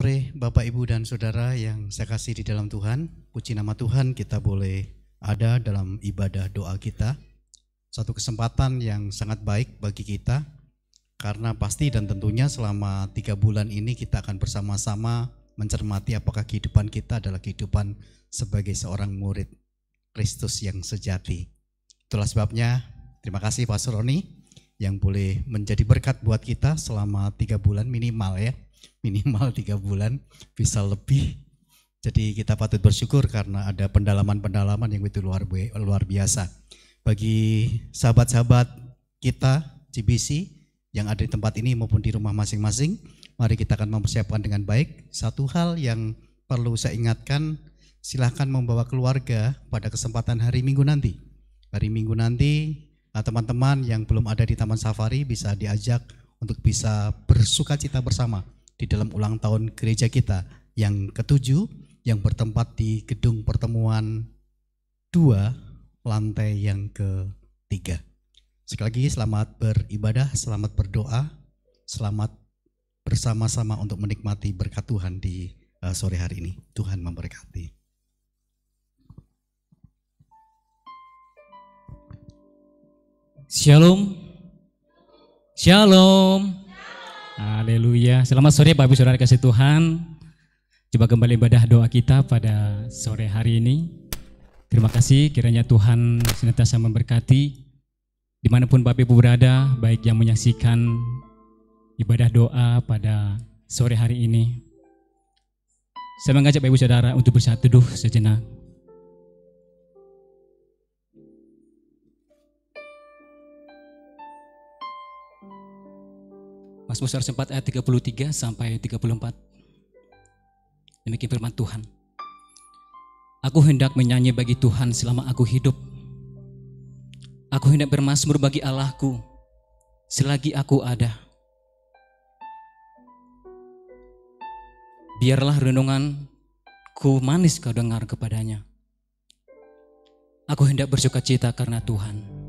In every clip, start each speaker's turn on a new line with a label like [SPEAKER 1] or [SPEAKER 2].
[SPEAKER 1] Sore Bapak, Ibu, dan Saudara yang saya kasih di dalam Tuhan. Puji nama Tuhan, kita boleh ada dalam ibadah doa kita. Satu kesempatan yang sangat baik bagi kita, karena pasti dan tentunya selama 3 bulan ini kita akan bersama-sama mencermati apakah kehidupan kita adalah kehidupan sebagai seorang murid Kristus yang sejati. Itulah sebabnya terima kasih Pastor Roni yang boleh menjadi berkat buat kita selama 3 bulan minimal ya. Minimal 3 bulan, bisa lebih. Jadi kita patut bersyukur karena ada pendalaman-pendalaman yang itu luar biasa. Bagi sahabat-sahabat kita GBC yang ada di tempat ini maupun di rumah masing-masing, mari kita akan mempersiapkan dengan baik. Satu hal yang perlu saya ingatkan, silahkan membawa keluarga pada kesempatan hari Minggu nanti. Hari Minggu nanti teman-teman yang belum ada di Taman Safari bisa diajak untuk bisa bersukacita bersama di dalam ulang tahun gereja kita yang ke-7 yang bertempat di gedung pertemuan 2 lantai yang ke-3. Sekali lagi selamat beribadah, selamat berdoa, selamat bersama-sama untuk menikmati berkat Tuhan di sore hari ini. Tuhan memberkati.
[SPEAKER 2] Shalom. Shalom. Haleluya. Selamat sore Bapak Ibu Saudara kasih Tuhan. Coba kembali ibadah doa kita pada sore hari ini. Terima kasih kiranya Tuhan senantiasa memberkati dimanapun Bapak Ibu berada, baik yang menyaksikan ibadah doa pada sore hari ini. Saya mengajak Bapak Ibu Saudara untuk bersatu teduh sejenak. Mazmur 104 ayat 33 sampai 34. Demikian firman Tuhan. Aku hendak menyanyi bagi Tuhan selama aku hidup. Aku hendak bermazmur bagi Allahku selagi aku ada. Biarlah renunganku manis kau dengar kepadanya. Aku hendak bersukacita karena Tuhan.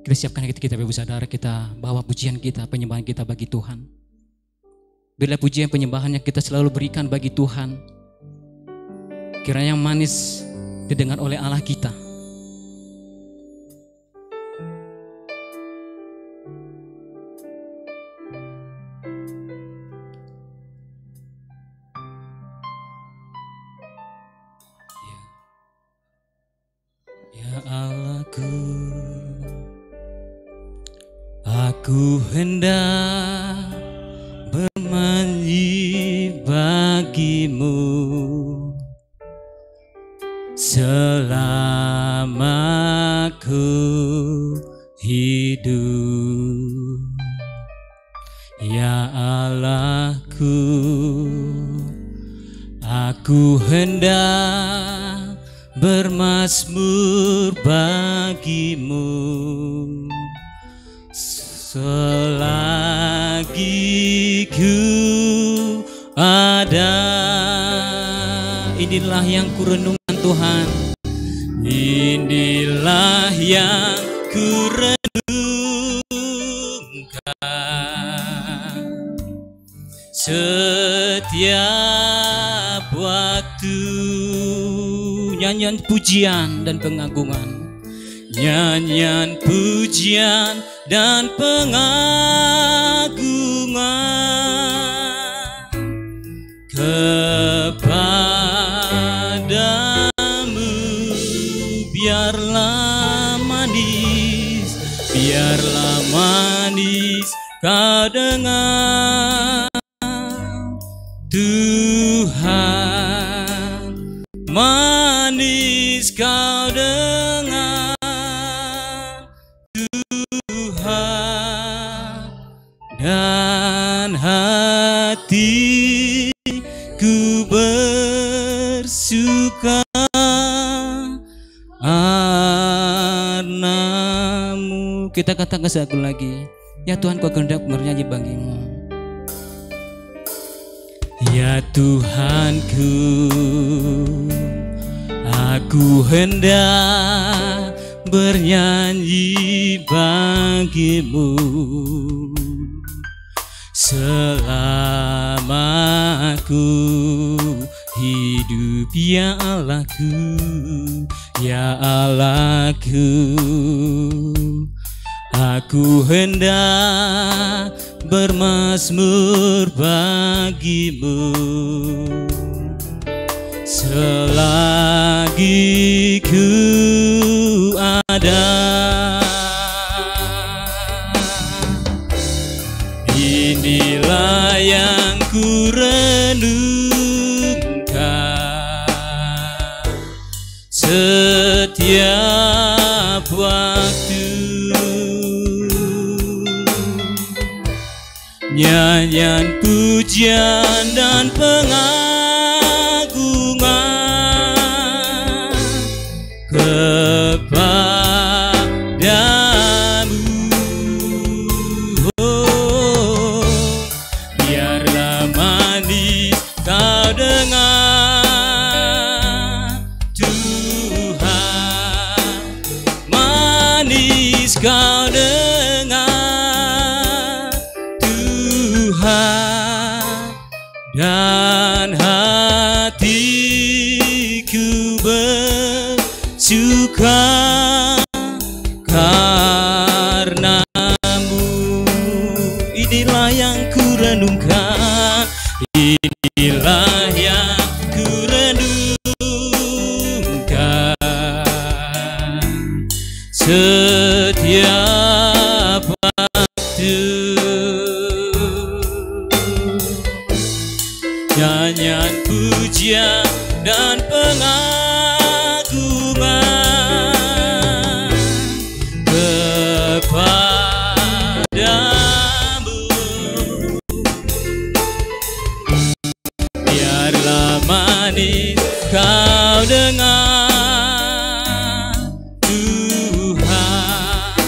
[SPEAKER 2] Kita siapkan hati kita, Bapak Ibu Saudara, kita bawa pujian kita, penyembahan kita bagi Tuhan. Bila pujian penyembahannya kita selalu berikan bagi Tuhan, kiranya manis didengar oleh Allah kita. Ya Allahku, aku hendak bernyanyi bagimu selama aku hidup. Ya Allahku, aku hendak bermazmur bagimu selagi ku ada. Inilah yang ku renungkan Tuhan. Inilah yang ku renungkan setiap waktu. Nyanyian pujian dan pengagungan, nyanyian pujian dan pengagungan kepadamu. Biarlah manis kau dengar Tuhan, manis kau dengar dan hatiku bersuka karenamu. Kita katakan satu lagi, ya Tuhan, kau hendak bernyanyi bagimu. Ya Tuhanku, aku hendak bernyanyi bagimu selama Allahku, hidup ya Allahku, ya Allahku. Aku hendak bermazmur bagimu selagi ku ada. Inilah yang ku renungkan setiap waktu. Nyanyian pujian dan pengagungan kepadamu. Oh, biarlah manis kau dengar Tuhan, manis kau dengar dan hatiku bersuka karenamu. Inilah yang ku renungkan, inilah yang ku renungkan setiap waktu. Nyanyian pujian dan pengagungan kepadamu. Biarlah manis kau dengar Tuhan,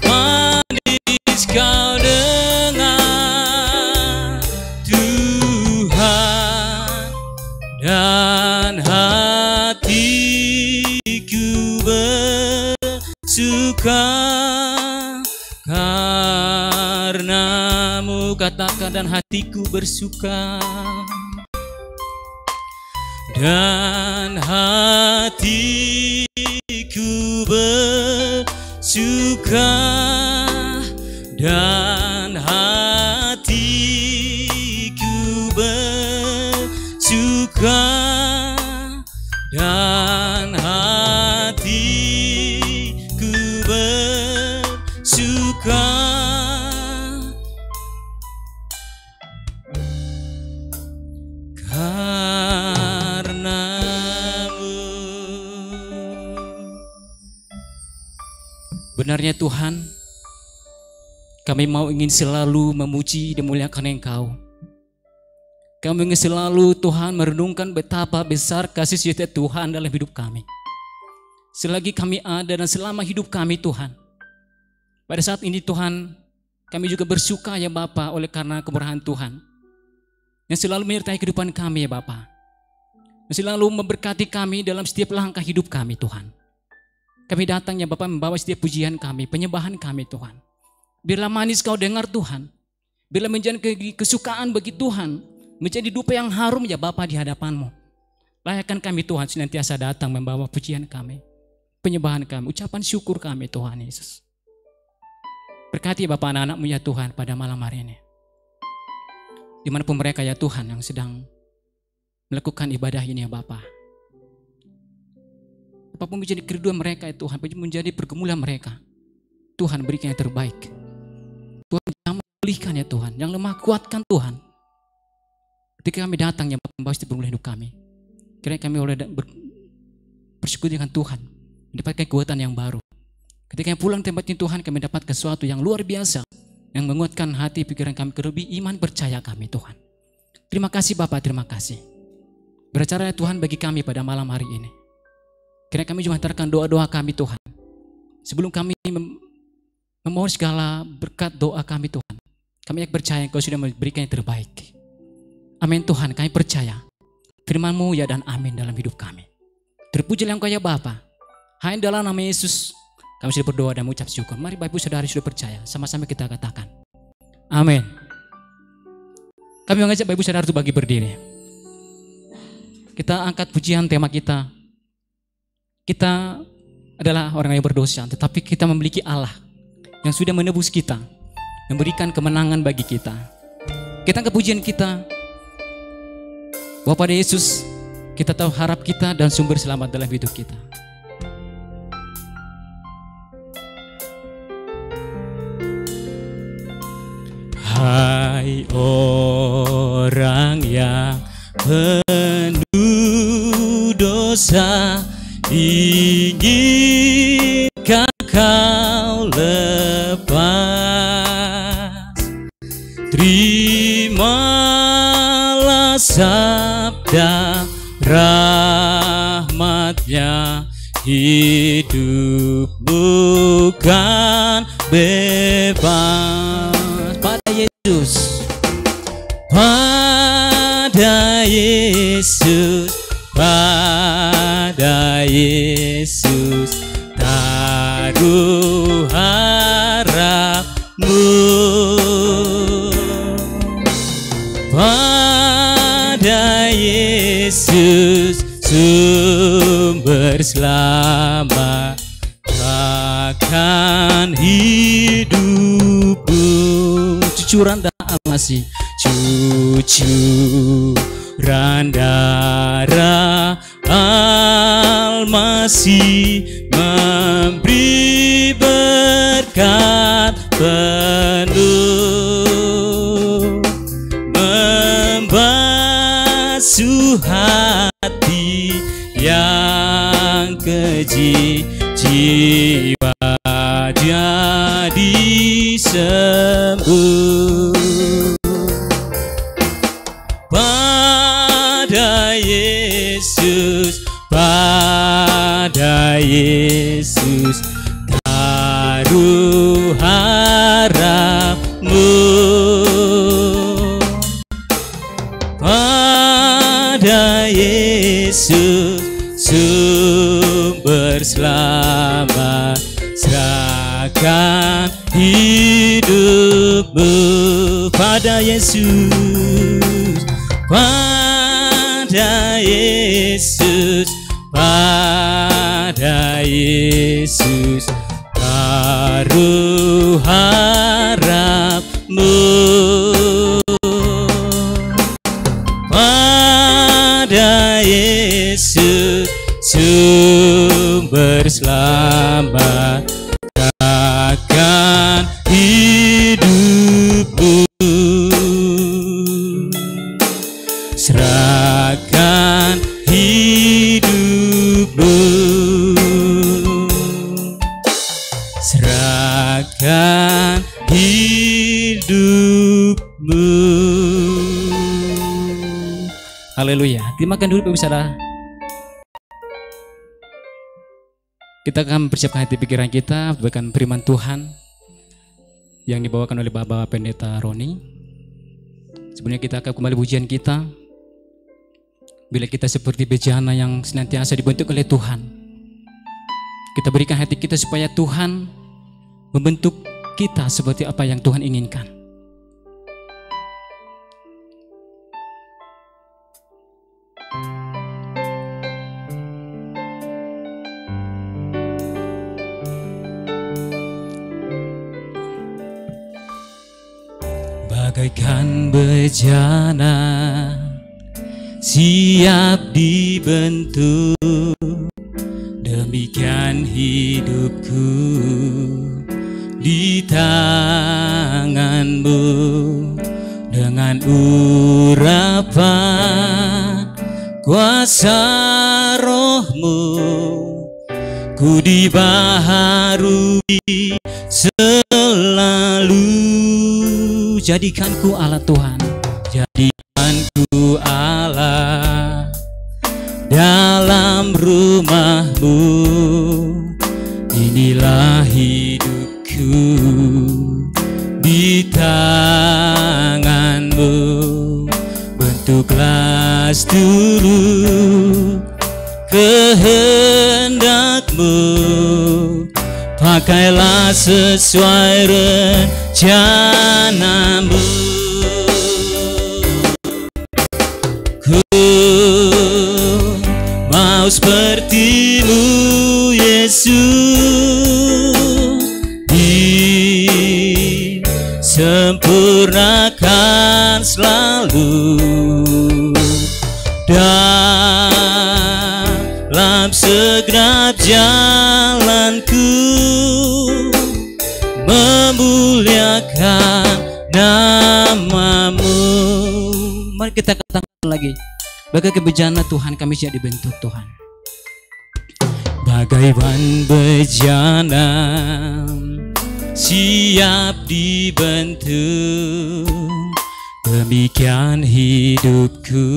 [SPEAKER 2] manis kau dengar Tuhan, dan hatiku bersuka karenamu. Katakan, dan hatiku bersuka, dan hatiku bersuka, dan hatiku bersuka, dan hatiku bersuka karenamu. Benarnya Tuhan, kami mau ingin selalu memuji dan memuliakan Engkau. Kami ingin selalu Tuhan merenungkan betapa besar kasih setia Tuhan dalam hidup kami. Selagi kami ada dan selama hidup kami Tuhan. Pada saat ini Tuhan, kami juga bersuka ya Bapa oleh karena kemurahan Tuhan yang selalu menyertai kehidupan kami ya Bapa. Yang selalu memberkati kami dalam setiap langkah hidup kami Tuhan. Kami datang ya Bapa membawa setiap pujian kami, penyembahan kami Tuhan. Biarlah manis Kau dengar Tuhan. Biarlah menjadi kesukaan bagi Tuhan, menjadi dupa yang harum ya Bapa di hadapan-Mu. Layakkan kami Tuhan senantiasa datang membawa pujian kami, penyembahan kami, ucapan syukur kami Tuhan Yesus. Berkati Bapak anak-anak-Mu ya Tuhan pada malam hari ini. Dimanapun mereka ya Tuhan yang sedang melakukan ibadah ini ya Bapa. Apapun menjadi kerinduan mereka ya Tuhan, menjadi pergumulan mereka, Tuhan berikan yang terbaik. Tuhan yang memulihkan ya Tuhan, yang lemah kuatkan Tuhan. Ketika kami datang yang membawa setiap pergumulan hidup kami, kiranya kami oleh bersyukur dengan Tuhan, mendapatkan kekuatan yang baru. Ketika kami pulang tempat ini Tuhan, kami dapat sesuatu yang luar biasa, yang menguatkan hati pikiran kami, terlebih iman percaya kami Tuhan. Terima kasih Bapak, terima kasih. Berbicara Tuhan bagi kami pada malam hari ini. Kiranya kami juga hantarkan doa-doa kami Tuhan. Sebelum kami memohon segala berkat doa kami Tuhan, kami percaya Engkau sudah memberikan yang terbaik. Amin Tuhan, kami percaya firman-Mu ya dan amin dalam hidup kami. Terpujilah Engkau ya Bapa. Hanya dalam nama Yesus kami sudah berdoa dan mengucap syukur. Mari Bapak Ibu Saudari sudah percaya, sama-sama kita katakan amin. Kami mengajak Bapak Ibu Saudara untuk bagi berdiri. Kita angkat pujian tema kita. Kita adalah orang yang berdosa, tetapi kita memiliki Allah yang sudah menebus kita, memberikan kemenangan bagi kita. Kita angkat pujian kita. Bahwa pada Yesus kita tahu harap kita dan sumber selamat dalam hidup kita. Hai orang yang penuh dosa, inginkah kau lepas? Terimalah sabda rahmatnya, hidupmu kan bebas. Pada Yesus, pada Yesus, pada Yesus taruh harapmu. Pada Yesus sumber selamat, akan hidupmu. Cucuran darah Almasih, cucuran darah Almasih memberi berkat penuh, membasuh hati yang keji, jiwa jadi sembuh. Pada Yesus, pada Yesus taruh harapmu. Pada Yesus sumber selamat, serahkan hidupmu. Pada Yesus, pada Yesus, pada Yesus taruh harapmu. Pada Yesus sumber selamat, akan hidupmu. Serahkan hidupmu, serahkan hidupmu. Haleluya. Terima dulu Bapak Saudara. Kita akan persiapkan hati pikiran kita, bahkan firman Tuhan yang dibawakan oleh Bapak Pendeta Roni. Sebenarnya kita akan kembali pujian kita. Bila kita seperti bejana yang senantiasa dibentuk oleh Tuhan, kita berikan hati kita supaya Tuhan membentuk kita seperti apa yang Tuhan inginkan. Bagaikan bejana siap dibentuk, demikian hidupku di tanganmu. Dengan urapan kuasa rohmu, ku dibaharui selalu. Jadikanku Allah Tuhan, jadikanku Allah dalam rumahmu. Inilah hidupku di tanganmu. Bentuklah seluruh kehendakmu, pakailah sesuai rencanamu.
[SPEAKER 3] Ku mau seperti-Mu Yesus, disempurnakan selalu dalam segenap jalanku, memuliakan nama-Mu. Mari kita katakan lagi, bagai bejana Tuhan kami siap dibentuk Tuhan. Bagaikan bejana siap dibentuk, demikian hidupku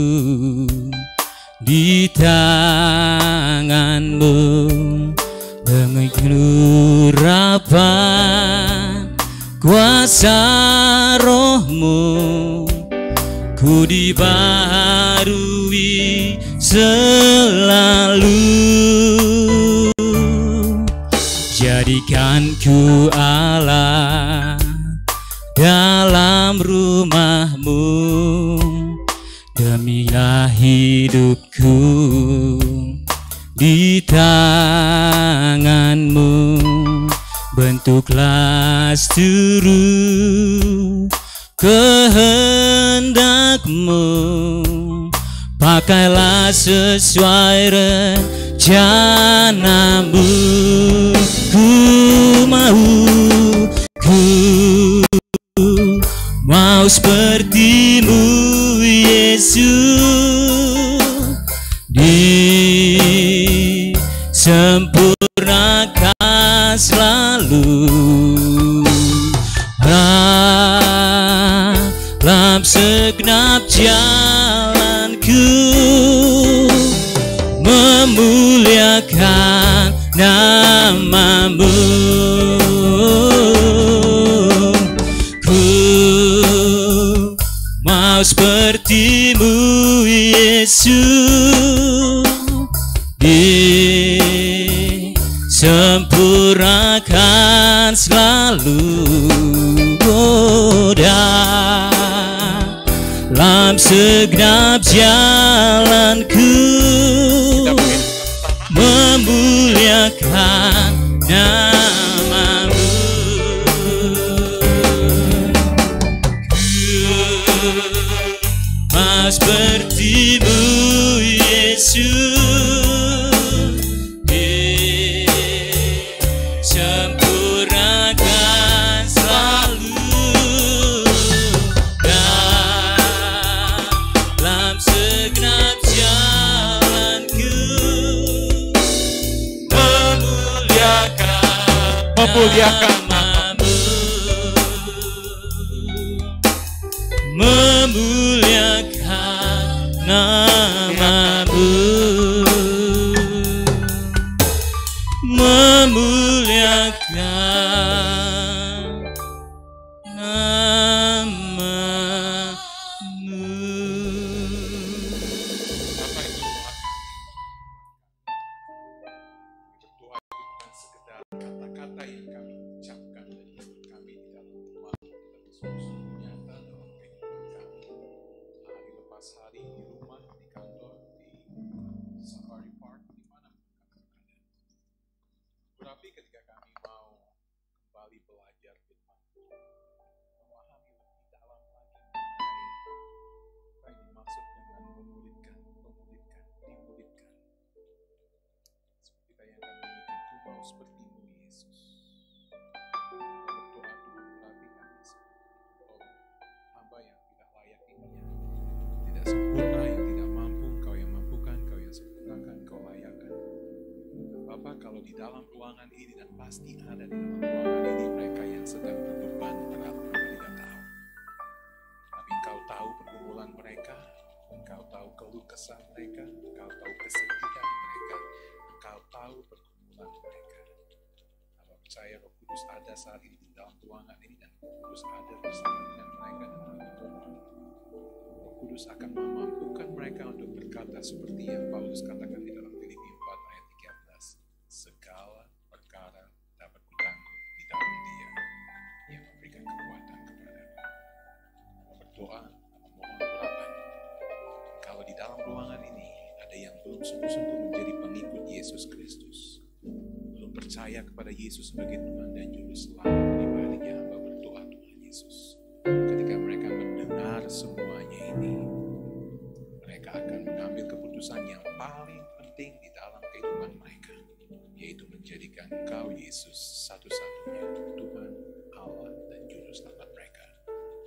[SPEAKER 3] di tangan-Mu. Dengan urapan kuasa Roh-Mu, ku dibaharui selalu. Jadikan ku Allah dalam rumah-Mu, demilah hidupku di tangan-Mu. Bentuklah seluruh kehendak-Mu, pakailah sesuai rencana-Mu. Ku mau seperti-Mu Yesus, disempurnakan selalu dalam segenap jalanku, memuliakan nama-Mu. Ku mau seperti-Mu Yesus, disempurnakan selalu dalam segenap jalanku, memuliakan nama-Mu. Ku mau seperti-Mu Yesus, disempurnakan selalu dalam segenap jalanku, memuliakan nama-Mu, memuliakan nama-Mu, memuliakan nama-Mu.
[SPEAKER 4] Apa itu berdoa bukan sekedar kata-kata yang kami ucapkan dari mulut kami di dalam rumah, tetapi sungguh nyata dalam kehidupan kami. Hari lepas hari di rumah, di kantor, di safari park, di mana kami berada. Tetapi ketika kami mau kembali belajar firman Tuhan, memahami lebih dalam lagi mengenai apa yang dimaksud dengan memulihkan. Seperti yang kami ingin, ku mau seperti-Mu Yesus. Berdoa Tuhan, berarti kami seperti hamba yang tidak layak ini, yang tidak sempurna, yang tidak mampu. Engkau yang mampukan, Engkau yang sempurnakan, Engkau layakkan. Bapa, kalau di dalam ruangan ini, dan pasti ada di dalam ruangan ini mereka yang sedang berbeban berat, Bapa tidak tahu. Tapi Engkau tahu pergumulan mereka, Engkau tahu keluh kesah mereka, Engkau tahu kesedihan mereka, Engkau tahu pergumulan mereka. Hamba percaya Roh Kudus ada saat ini di dalam ruangan ini, dan Roh Kudus ada bersama dengan mereka dalam pertemuan ini. Roh Kudus akan memampukan mereka untuk berkata seperti yang Paulus katakan di dalam Filipi 4 ayat 13. Segala perkara dapat kutanggung di dalam Dia yang memberikan kekuatan kepada. Berdoa, memohon urapan. Kalau di dalam ruangan ini ada yang belum sungguh-sungguh menjadi pengikut Yesus Kristus, belum percaya kepada Yesus sebagai Tuhan dan Juru Selamat, pribadinya hamba berdoa Tuhan Yesus. Ketika mereka mendengar semuanya ini, mereka akan mengambil keputusan yang paling penting di dalam kehidupan mereka, yaitu menjadikan Engkau Yesus satu-satunya Tuhan, Allah, dan Juru Selamat mereka.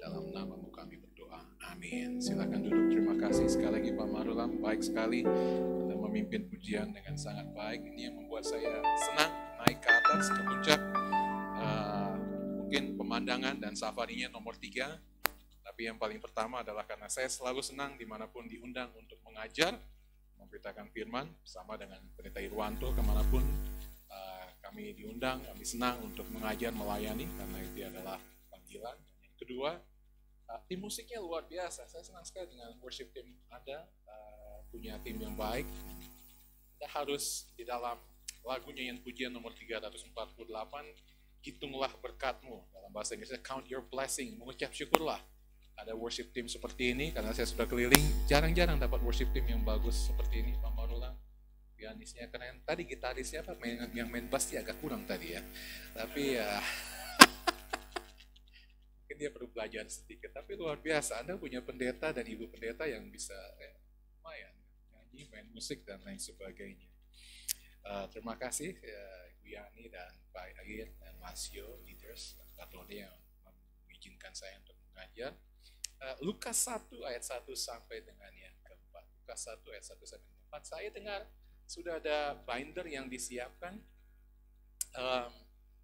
[SPEAKER 4] Dalam nama-Mu kami berdoa. Amin. Silakan duduk. Terima kasih sekali lagi Pak Marulam. Baik sekali Anda memimpin pujian dengan sangat baik. Ini yang membuat saya senang naik ke atas, ke puncak. Mungkin pemandangan dan safarinya nomor 3. Tapi yang paling pertama adalah karena saya selalu senang dimanapun diundang untuk mengajar, memberitakan firman, sama dengan Pendeta Irwanto kemanapun kami diundang, kami senang untuk mengajar, melayani, karena itu adalah panggilan. Yang kedua, tim musiknya luar biasa. Saya senang sekali dengan worship team Anda, punya tim yang baik. Anda harus di dalam lagunya yang pujian nomor 348, hitunglah berkat-Mu. Dalam bahasa Inggrisnya, count your blessing, mengucap syukurlah. Ada worship team seperti ini, karena saya sudah keliling, jarang-jarang dapat worship team yang bagus seperti ini, Pak Marulang. Pianisnya keren, tadi gitarisnya apa, yang main bass dia agak kurang tadi ya. Tapi ya, mungkin dia perlu belajar sedikit, tapi luar biasa. Anda punya pendeta dan ibu pendeta yang bisa lumayan nyanyi, main musik, dan lain sebagainya. Terima kasih Ibu Yani dan Pak Agir dan Mas Yo, leaders, dan Pak Tony yang mengizinkan saya untuk mengajar. Lukas 1 ayat 1 sampai dengan yang keempat. Lukas 1 ayat 1 sampai dengan 4. Saya dengar sudah ada binder yang disiapkan.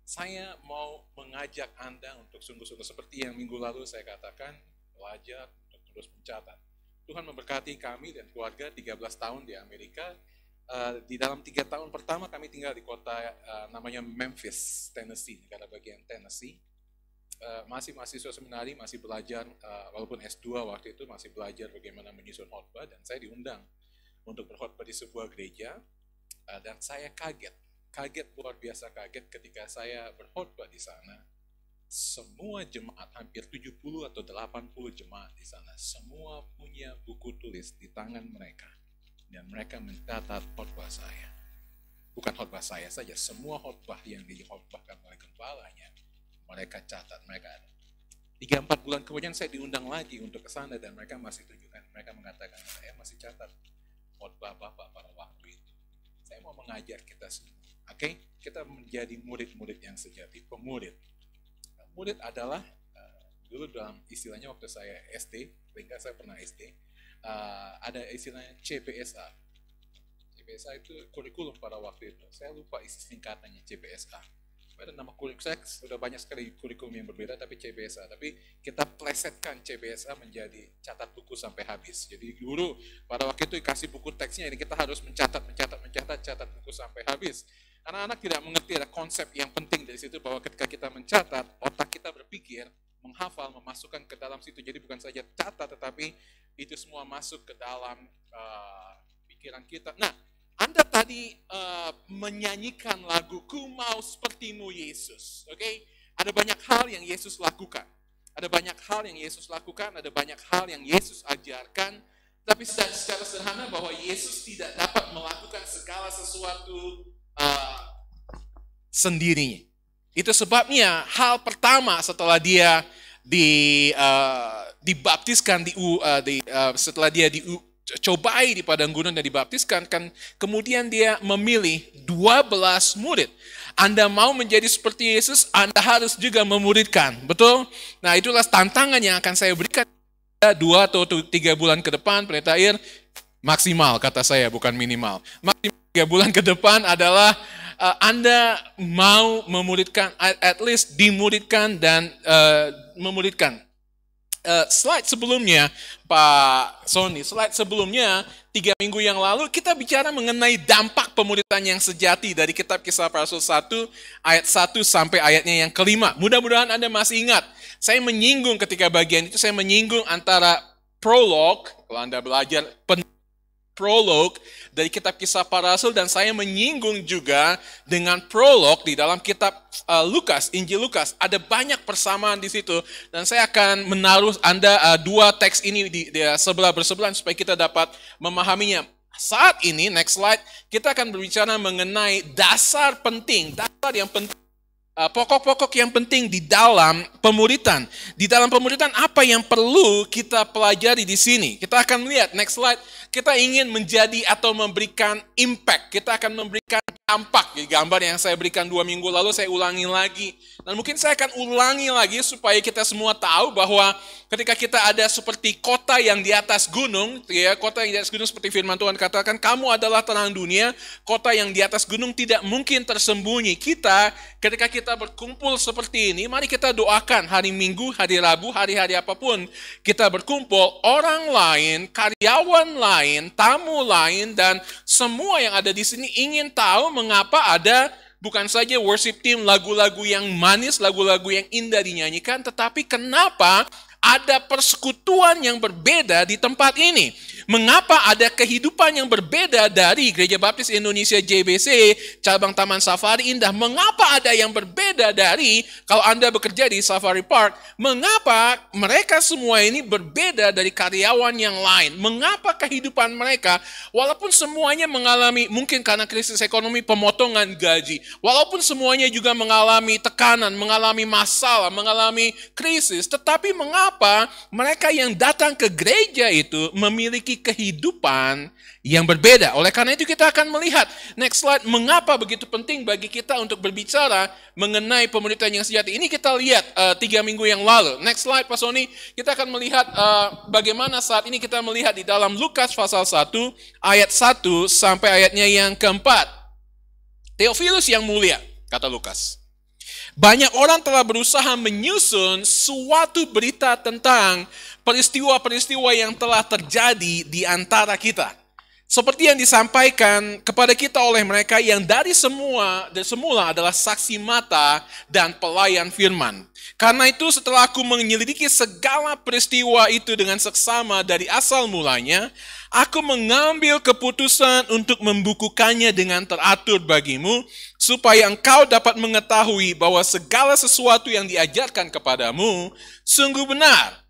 [SPEAKER 4] Saya mau mengajak Anda untuk sungguh-sungguh seperti yang minggu lalu saya katakan, belajar untuk terus mencatat. Tuhan memberkati kami dan keluarga 13 tahun di Amerika. Di dalam 3 tahun pertama kami tinggal di kota namanya Memphis, Tennessee, negara bagian Tennessee. Masih mahasiswa seminari, masih belajar, walaupun S2 waktu itu masih belajar bagaimana menyusun khotbah, dan saya diundang untuk berkhotbah di sebuah gereja, dan saya kaget luar biasa kaget ketika saya berkhotbah di sana. Semua jemaat, hampir 70 atau 80 jemaat di sana, semua punya buku tulis di tangan mereka, dan mereka mencatat khotbah saya. Bukan khotbah saya saja, semua khotbah yang dikhotbahkan oleh gembalanya, mereka catat, mereka ada. 3-4 bulan kemudian saya diundang lagi untuk ke sana, dan mereka masih tunjukkan, mereka mengatakan, saya masih catat khotbah Bapak pada waktu itu. Saya mau mengajar kita semua. Oke? Kita menjadi murid-murid yang sejati, pemurid. Murid adalah, dulu dalam istilahnya waktu saya SD, sehingga saya pernah SD, ada istilahnya CPSA. CPSA itu kurikulum pada waktu itu. Saya lupa isi singkatannya CPSA. Ada nama kurikulum, saya sudah banyak sekali kurikulum yang berbeda, tapi CPSA. Tapi kita plesetkan CPSA menjadi catat buku sampai habis. Jadi guru pada waktu itu dikasih buku teksnya, ini kita harus mencatat buku sampai habis. Anak-anak tidak mengerti ada konsep yang penting dari situ, bahwa ketika kita mencatat, otak kita berpikir, menghafal, memasukkan ke dalam situ. Jadi bukan saja catat, tetapi itu semua masuk ke dalam pikiran kita. Nah, Anda tadi menyanyikan lagu Ku Mau Sepertimu Yesus. Oke? Ada banyak hal yang Yesus lakukan. Ada banyak hal yang Yesus lakukan, ada banyak hal yang Yesus ajarkan. Tapi secara sederhana bahwa Yesus tidak dapat melakukan segala sesuatu sendirinya. Itu sebabnya hal pertama setelah dia dibaptiskan, setelah dia dicobai di padang gurun dan dibaptiskan, kan kemudian dia memilih 12 murid. Anda mau menjadi seperti Yesus, Anda harus juga memuridkan, betul? Nah, itulah tantangan yang akan saya berikan 2 atau 3 bulan ke depan, Pendeta Ir, maksimal kata saya, bukan minimal. Maksimal 3 bulan ke depan adalah Anda mau memuridkan, at least dimuridkan dan memuridkan. Slide sebelumnya, Pak Sony, slide sebelumnya 3 minggu yang lalu kita bicara mengenai dampak pemuridan yang sejati dari kitab Kisah Para Rasul 1 ayat 1 sampai ayatnya yang kelima. Mudah-mudahan Anda masih ingat. Saya menyinggung ketika bagian itu, saya menyinggung antara prolog, kalau Anda belajar prolog dari kitab Kisah Para Rasul, dan saya menyinggung juga dengan prolog di dalam kitab Lukas, Injil Lukas. Ada banyak persamaan di situ, dan saya akan menaruh Anda dua teks ini di sebelah bersebelahan supaya kita dapat memahaminya. Saat ini, next slide, kita akan berbicara mengenai dasar yang penting, pokok-pokok yang penting di dalam pemuritan. Di dalam pemuritan apa yang perlu kita pelajari di sini? Kita akan melihat, next slide, kita ingin menjadi atau memberikan impact. Kita akan memberikan dampak. Jadi gambar yang saya berikan 2 minggu lalu saya ulangi lagi. Dan mungkin saya akan ulangi lagi supaya kita semua tahu bahwa ketika kita ada seperti kota yang di atas gunung, ya, kota yang di atas gunung seperti firman Tuhan katakan, kamu adalah terang dunia, kota yang di atas gunung tidak mungkin tersembunyi. Ketika kita berkumpul seperti ini, mari kita doakan hari Minggu, hari Rabu, hari-hari apapun kita berkumpul, orang lain, karyawan lain, tamu lain, dan semua yang ada di sini ingin tahu mengapa ada bukan saja worship team, lagu-lagu yang manis, lagu-lagu yang indah dinyanyikan, tetapi kenapa ada persekutuan yang berbeda di tempat ini? Mengapa ada kehidupan yang berbeda dari Gereja Baptis Indonesia JBC, cabang Taman Safari Indah? Mengapa ada yang berbeda dari kalau Anda bekerja di Safari Park? Mengapa mereka semua ini berbeda dari karyawan yang lain? Mengapa kehidupan mereka, walaupun semuanya mengalami, mungkin karena krisis ekonomi, pemotongan gaji, walaupun semuanya juga mengalami tekanan, mengalami masalah, mengalami krisis, tetapi mengapa mereka yang datang ke gereja itu memiliki kehidupan yang berbeda? Oleh karena itu kita akan melihat, next slide, mengapa begitu penting bagi kita untuk berbicara mengenai pemuritan yang sejati. Ini kita lihat 3 minggu yang lalu. Next slide Pak Sony, kita akan melihat bagaimana saat ini kita melihat di dalam Lukas pasal 1, ayat 1 sampai ayatnya yang keempat. Theophilus yang mulia, kata Lukas, banyak orang telah berusaha menyusun suatu berita tentang peristiwa-peristiwa yang telah terjadi di antara kita. Seperti yang disampaikan kepada kita oleh mereka yang dari semula adalah saksi mata dan pelayan firman. Karena itu setelah aku menyelidiki segala peristiwa itu dengan seksama dari asal mulanya, aku mengambil keputusan untuk membukukannya dengan teratur bagimu, supaya engkau dapat mengetahui bahwa segala sesuatu yang diajarkan kepadamu sungguh benar.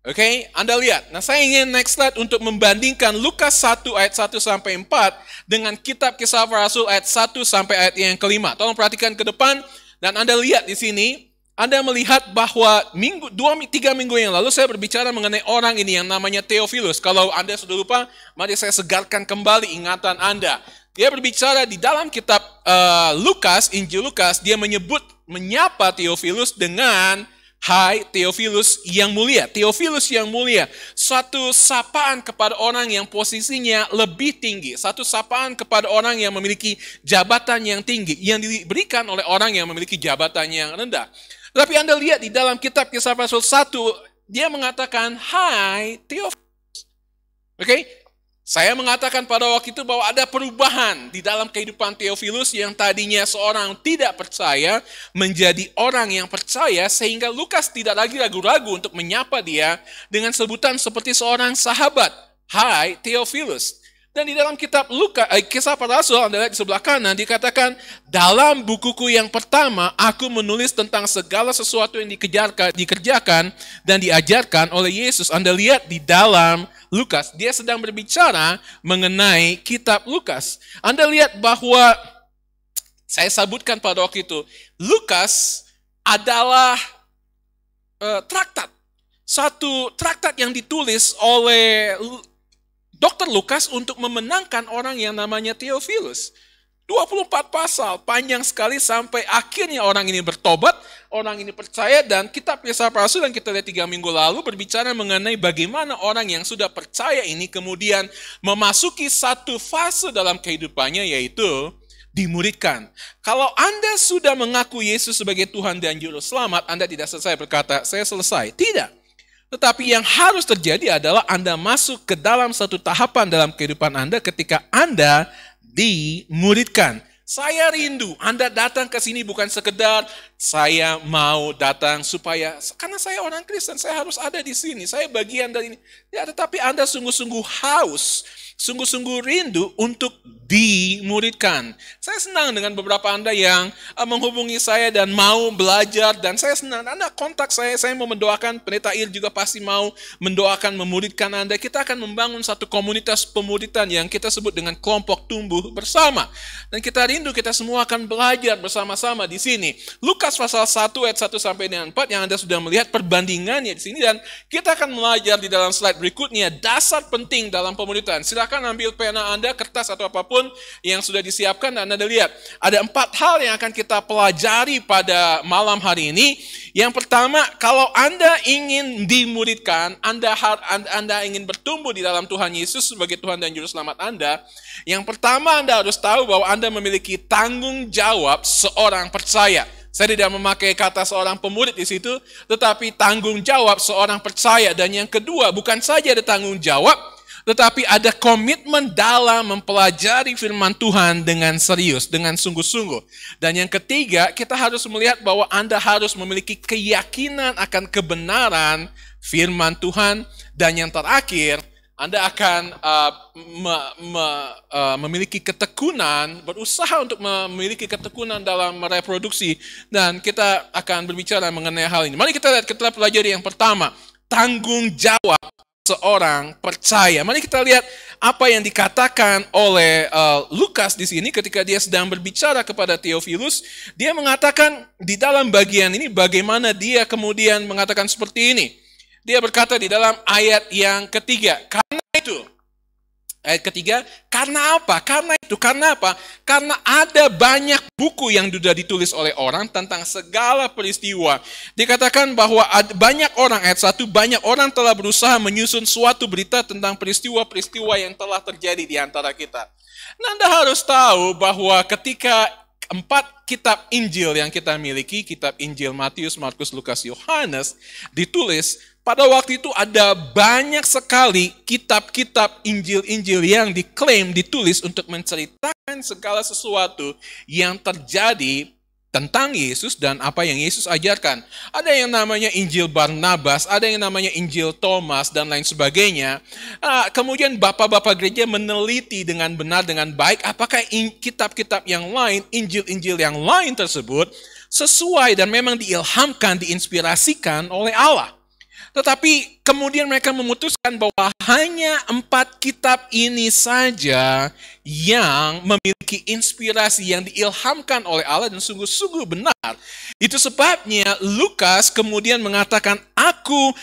[SPEAKER 4] Oke, Anda lihat. Nah, saya ingin next slide untuk membandingkan Lukas 1 ayat 1 sampai 4 dengan kitab Kisah Para Rasul ayat 1 sampai ayat yang kelima. Tolong perhatikan ke depan dan Anda lihat di sini. Anda melihat bahwa 2-3 minggu yang lalu saya berbicara mengenai orang ini yang namanya Theophilus. Kalau Anda sudah lupa, mari saya segarkan kembali ingatan Anda. Dia berbicara di dalam kitab Lukas, Injil Lukas, dia menyapa Theophilus dengan hai Theophilus yang mulia. Theophilus yang mulia. Suatu sapaan kepada orang yang posisinya lebih tinggi. Satu sapaan kepada orang yang memiliki jabatan yang tinggi. Yang diberikan oleh orang yang memiliki jabatan yang rendah. Tapi Anda lihat di dalam kitab Kisah Para Rasul 1, dia mengatakan, hai Theophilus. Oke? Saya mengatakan pada waktu itu bahwa ada perubahan di dalam kehidupan Theophilus yang tadinya seorang tidak percaya menjadi orang yang percaya, sehingga Lukas tidak lagi ragu-ragu untuk menyapa dia dengan sebutan seperti seorang sahabat. Hai Theophilus. Dan di dalam kitab Kisah Para Rasul, Anda lihat di sebelah kanan, dikatakan, dalam bukuku yang pertama, aku menulis tentang segala sesuatu yang dikerjakan dan diajarkan oleh Yesus. Anda lihat di dalam Lukas, dia sedang berbicara mengenai kitab Lukas. Anda lihat bahwa, saya sebutkan pada waktu itu, Lukas adalah traktat. Satu traktat yang ditulis oleh Dr. Lukas untuk memenangkan orang yang namanya Theophilus. 24 pasal, panjang sekali sampai akhirnya orang ini bertobat, orang ini percaya, dan kitab Kisah Para Rasul yang kita lihat 3 minggu lalu berbicara mengenai bagaimana orang yang sudah percaya ini kemudian memasuki satu fase dalam kehidupannya, yaitu dimuridkan. Kalau Anda sudah mengaku Yesus sebagai Tuhan dan Juru Selamat, Anda tidak selesai berkata, saya selesai. Tidak. Tetapi yang harus terjadi adalah Anda masuk ke dalam satu tahapan dalam kehidupan Anda ketika Anda dimuridkan. Saya rindu Anda datang ke sini bukan sekedar saya mau datang supaya, karena saya orang Kristen, saya harus ada di sini, saya bagian dari ini. Ya, tetapi Anda sungguh-sungguh haus sungguh-sungguh rindu untuk dimuridkan. Saya senang dengan beberapa Anda yang menghubungi saya dan mau belajar, dan saya senang. Anda kontak saya mau mendoakan. Pendeta Ir juga pasti mau mendoakan, memuridkan Anda. Kita akan membangun satu komunitas pemuridan yang kita sebut dengan kelompok tumbuh bersama. Dan kita rindu kita semua akan belajar bersama-sama di sini. Lukas pasal 1 ayat 1 sampai dengan 4 yang Anda sudah melihat perbandingannya di sini, dan kita akan belajar di dalam slide berikutnya dasar penting dalam pemuridan. Silakan ambil pena Anda, kertas atau apapun yang sudah disiapkan, dan Anda lihat ada 4 hal yang akan kita pelajari pada malam hari ini. Yang pertama, kalau Anda ingin dimuridkan, Anda ingin bertumbuh di dalam Tuhan Yesus sebagai Tuhan dan Juru Selamat Anda, yang pertama Anda harus tahu bahwa Anda memiliki tanggung jawab seorang percaya. Saya tidak memakai kata seorang pemurid di situ, tetapi tanggung jawab seorang percaya. Dan yang kedua, bukan saja ada tanggung jawab, tetapi ada komitmen dalam mempelajari firman Tuhan dengan serius, dengan sungguh-sungguh. Dan yang ketiga, kita harus melihat bahwa Anda harus memiliki keyakinan akan kebenaran firman Tuhan. Dan yang terakhir, Anda akan memiliki ketekunan, berusaha untuk memiliki ketekunan dalam mereproduksi. Dan kita akan berbicara mengenai hal ini. Mari kita lihat, kita pelajari yang pertama, tanggung jawab seorang percaya. Mari kita lihat apa yang dikatakan oleh Lukas di sini ketika dia sedang berbicara kepada Theophilus. Dia mengatakan di dalam bagian ini bagaimana dia kemudian mengatakan seperti ini. Dia berkata di dalam ayat yang ketiga, karena itu. Ayat ketiga, karena apa? Karena apa? Karena ada banyak buku yang sudah ditulis oleh orang tentang segala peristiwa. Dikatakan bahwa banyak orang, ayat 1, banyak orang telah berusaha menyusun suatu berita tentang peristiwa-peristiwa yang telah terjadi di antara kita. Nah, Anda harus tahu bahwa ketika 4 kitab Injil yang kita miliki, kitab Injil Matius, Markus, Lukas, Yohanes, ditulis, pada waktu itu ada banyak sekali kitab-kitab Injil-Injil yang diklaim ditulis untuk menceritakan segala sesuatu yang terjadi tentang Yesus dan apa yang Yesus ajarkan. Ada yang namanya Injil Barnabas, ada yang namanya Injil Thomas, dan lain sebagainya. Kemudian bapak-bapak gereja meneliti dengan benar, dengan baik, apakah kitab-kitab yang lain, Injil-Injil yang lain tersebut sesuai dan memang diilhamkan, diinspirasikan oleh Allah. Tetapi kemudian mereka memutuskan bahwa hanya 4 kitab ini saja yang memiliki inspirasi yang diilhamkan oleh Allah dan sungguh-sungguh benar. Itu sebabnya Lukas kemudian mengatakan, aku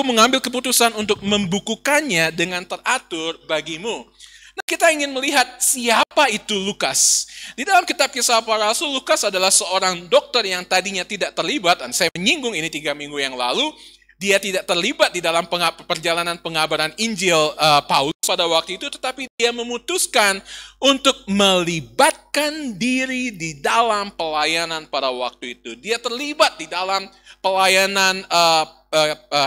[SPEAKER 4] mengambil keputusan untuk membukukannya dengan teratur bagimu. Nah, kita ingin melihat siapa itu Lukas. Di dalam kitab Kisah Para Rasul, Lukas adalah seorang dokter yang tadinya tidak terlibat, dan saya menyinggung ini 3 minggu yang lalu. Dia tidak terlibat di dalam perjalanan pengabaran Injil Paulus pada waktu itu, tetapi dia memutuskan untuk melibatkan diri di dalam pelayanan pada waktu itu. Dia terlibat di dalam pelayanan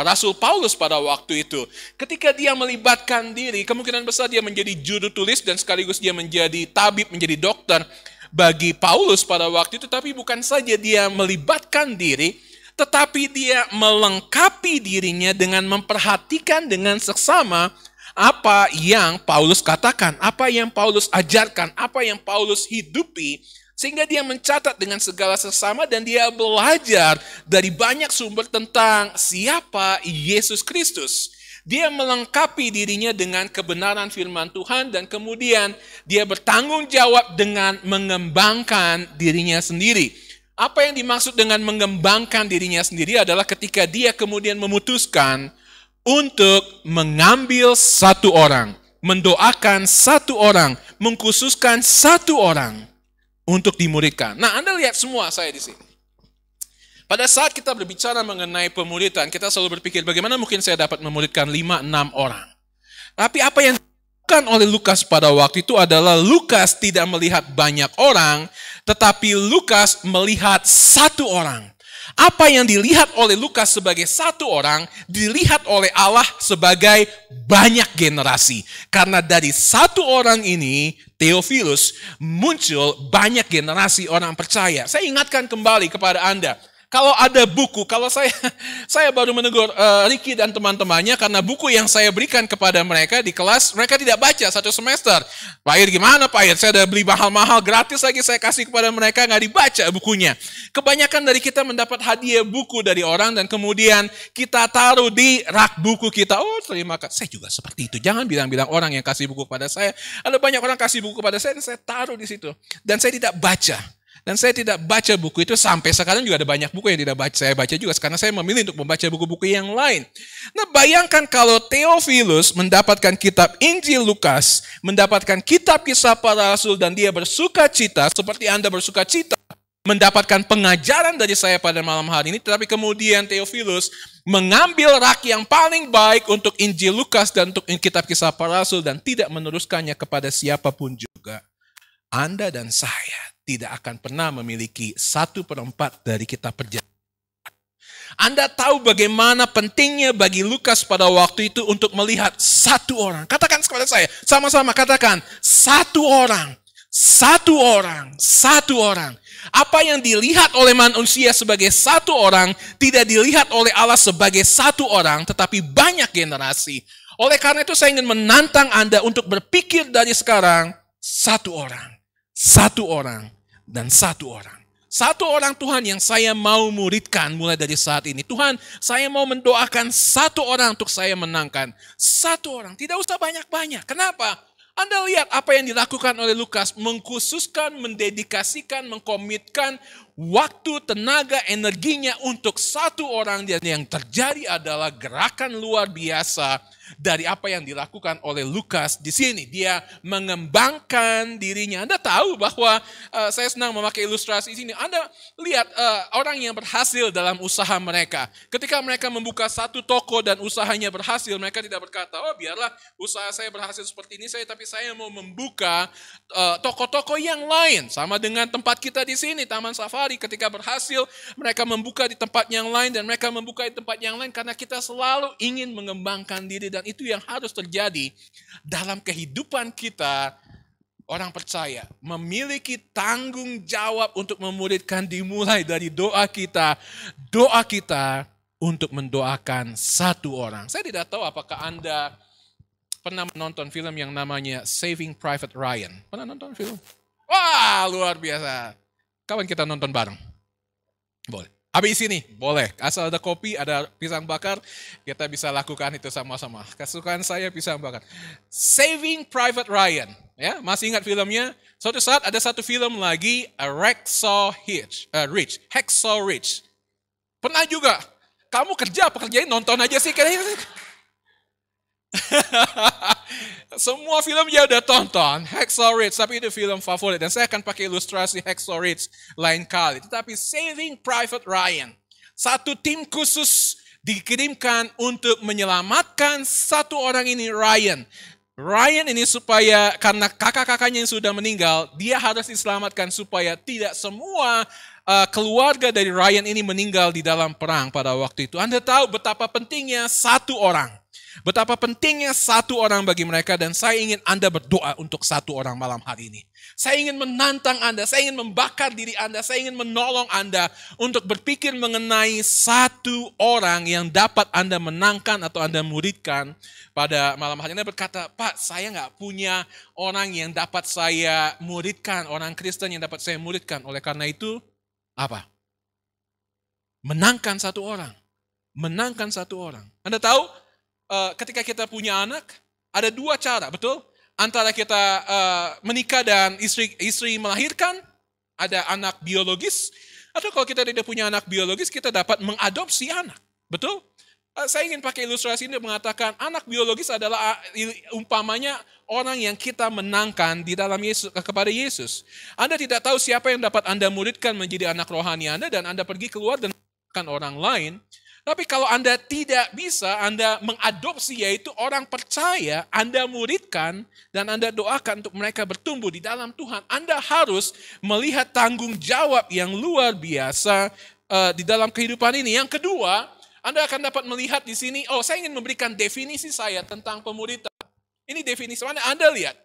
[SPEAKER 4] Rasul Paulus pada waktu itu. Ketika dia melibatkan diri, kemungkinan besar dia menjadi juru tulis dan sekaligus dia menjadi tabib, menjadi dokter bagi Paulus pada waktu itu. Tapi bukan saja dia melibatkan diri, tetapi dia melengkapi dirinya dengan memperhatikan dengan seksama apa yang Paulus katakan, apa yang Paulus ajarkan, apa yang Paulus hidupi. Sehingga dia mencatat dengan segala seksama dan dia belajar dari banyak sumber tentang siapa Yesus Kristus. Dia melengkapi dirinya dengan kebenaran firman Tuhan dan kemudian dia bertanggung jawab dengan mengembangkan dirinya sendiri. Apa yang dimaksud dengan mengembangkan dirinya sendiri adalah ketika dia kemudian memutuskan untuk mengambil 1 orang, mendoakan 1 orang, mengkhususkan 1 orang untuk dimuridkan. Nah, Anda lihat semua saya di sini. Pada saat kita berbicara mengenai pemuridan, kita selalu berpikir bagaimana mungkin saya dapat memuridkan 5-6 orang. Tapi apa yang dilakukan oleh Lukas pada waktu itu adalah Lukas tidak melihat banyak orang, tetapi Lukas melihat 1 orang. Apa yang dilihat oleh Lukas sebagai 1 orang, dilihat oleh Allah sebagai banyak generasi. Karena dari 1 orang ini, Theophilus, muncul banyak generasi orang percaya. Saya ingatkan kembali kepada Anda, Kalau ada buku, kalau saya baru menegur Ricky dan teman-temannya karena buku yang saya berikan kepada mereka di kelas, mereka tidak baca satu semester. Pak Ir gimana Pak Ir? Saya udah beli mahal-mahal, gratis lagi saya kasih kepada mereka, nggak dibaca bukunya. Kebanyakan dari kita mendapat hadiah buku dari orang dan kemudian kita taruh di rak buku kita. Oh terima kasih, saya juga seperti itu. Jangan bilang-bilang orang yang kasih buku kepada saya. Ada banyak orang kasih buku kepada saya dan saya taruh di situ. Dan saya tidak baca. Dan saya tidak baca buku itu, sampai sekarang juga ada banyak buku yang tidak saya baca juga, karena saya memilih untuk membaca buku-buku yang lain. Nah bayangkan kalau Theophilus mendapatkan kitab Injil Lukas, mendapatkan kitab Kisah Para Rasul, dan dia bersuka cita, seperti Anda bersuka cita, mendapatkan pengajaran dari saya pada malam hari ini, tetapi kemudian Theophilus mengambil rak yang paling baik untuk Injil Lukas dan untuk kitab Kisah Para Rasul, dan tidak meneruskannya kepada siapapun juga. Anda dan saya tidak akan pernah memiliki 1/4 dari kitab Perjanjian. Anda tahu bagaimana pentingnya bagi Lukas pada waktu itu untuk melihat satu orang. Katakan kepada saya, sama-sama katakan, satu orang. Satu orang, satu orang. Apa yang dilihat oleh manusia sebagai satu orang, tidak dilihat oleh Allah sebagai satu orang, tetapi banyak generasi. Oleh karena itu saya ingin menantang Anda untuk berpikir dari sekarang, satu orang, dan satu orang. Satu orang Tuhan yang saya mau muridkan mulai dari saat ini. Tuhan, saya mau mendoakan satu orang untuk saya menangkan. Satu orang, tidak usah banyak-banyak. Kenapa? Anda lihat apa yang dilakukan oleh Lukas, mengkhususkan, mendedikasikan, mengkomitkan waktu, tenaga, energinya untuk satu orang, dan yang terjadi adalah gerakan luar biasa dari apa yang dilakukan oleh Lukas di sini. Dia mengembangkan dirinya. Anda tahu bahwa saya senang memakai ilustrasi di sini. Anda lihat orang yang berhasil dalam usaha mereka. Ketika mereka membuka satu toko dan usahanya berhasil, mereka tidak berkata, oh biarlah usaha saya berhasil seperti ini, tapi saya mau membuka toko-toko yang lain. Sama dengan tempat kita di sini, Taman Safari. Ketika berhasil, mereka membuka di tempat yang lain, dan mereka membuka di tempat yang lain karena kita selalu ingin mengembangkan diri. Dan itu yang harus terjadi dalam kehidupan kita, orang percaya. Memiliki tanggung jawab untuk memuridkan, dimulai dari doa kita untuk mendoakan satu orang. Saya tidak tahu apakah Anda pernah menonton film yang namanya Saving Private Ryan. Pernah nonton film? Wah, luar biasa. Kawan kita nonton bareng? Boleh. Habis ini, boleh. Asal ada kopi, ada pisang bakar, kita bisa lakukan itu sama-sama. Kesukaan saya pisang bakar. Saving Private Ryan. Ya, masih ingat filmnya? Suatu saat ada satu film lagi, Hacksaw Ridge. Pernah juga. Kamu kerja apa kerjain? Nonton aja sih kayaknya. Semua film dia udah tonton, Hacksaw Ridge, tapi itu film favorit. Dan saya akan pakai ilustrasi Hacksaw Ridge lain kali. Tetapi Saving Private Ryan, satu tim khusus dikirimkan untuk menyelamatkan satu orang ini, Ryan. Ryan ini supaya, karena kakak-kakaknya yang sudah meninggal, dia harus diselamatkan supaya tidak semua keluarga dari Ryan ini meninggal di dalam perang pada waktu itu. Anda tahu betapa pentingnya satu orang. Betapa pentingnya satu orang bagi mereka, dan saya ingin Anda berdoa untuk satu orang malam hari ini. Saya ingin menantang Anda, saya ingin membakar diri Anda, saya ingin menolong Anda untuk berpikir mengenai satu orang yang dapat Anda menangkan atau Anda muridkan pada malam hari ini. Anda berkata, Pak, saya nggak punya orang yang dapat saya muridkan, orang Kristen yang dapat saya muridkan. Oleh karena itu, apa? Menangkan satu orang. Menangkan satu orang. Anda tahu? Ketika kita punya anak, ada dua cara, betul? Antara kita menikah dan istri melahirkan, ada anak biologis, atau kalau kita tidak punya anak biologis, kita dapat mengadopsi anak, betul? Saya ingin pakai ilustrasi ini mengatakan anak biologis adalah umpamanya orang yang kita menangkan di dalam Yesus, kepada Yesus. Anda tidak tahu siapa yang dapat Anda muridkan menjadi anak rohani Anda, dan Anda pergi keluar dan menangkan orang lain. Tapi kalau Anda tidak bisa, Anda mengadopsi, yaitu orang percaya, Anda muridkan, dan Anda doakan untuk mereka bertumbuh di dalam Tuhan. Anda harus melihat tanggung jawab yang luar biasa di dalam kehidupan ini. Yang kedua, Anda akan dapat melihat di sini, saya ingin memberikan definisi saya tentang pemuridan. Ini definisi mana? Anda lihat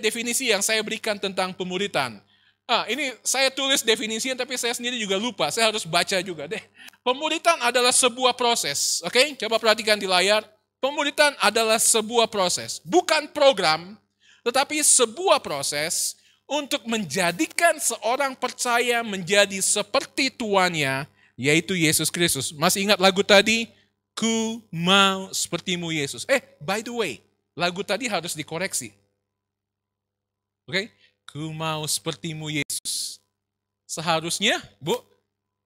[SPEAKER 4] definisi yang saya berikan tentang pemuridan. Ini saya tulis definisinya tapi saya sendiri juga lupa. Saya harus baca juga deh. Pemuritan adalah sebuah proses. Oke, coba perhatikan di layar. Pemuritan adalah sebuah proses. Bukan program, tetapi sebuah proses untuk menjadikan seorang percaya menjadi seperti tuannya, yaitu Yesus Kristus. Masih ingat lagu tadi? Ku mau sepertimu Yesus. By the way, lagu tadi harus dikoreksi. Oke? Ku mau sepertimu Yesus. Seharusnya, Bu,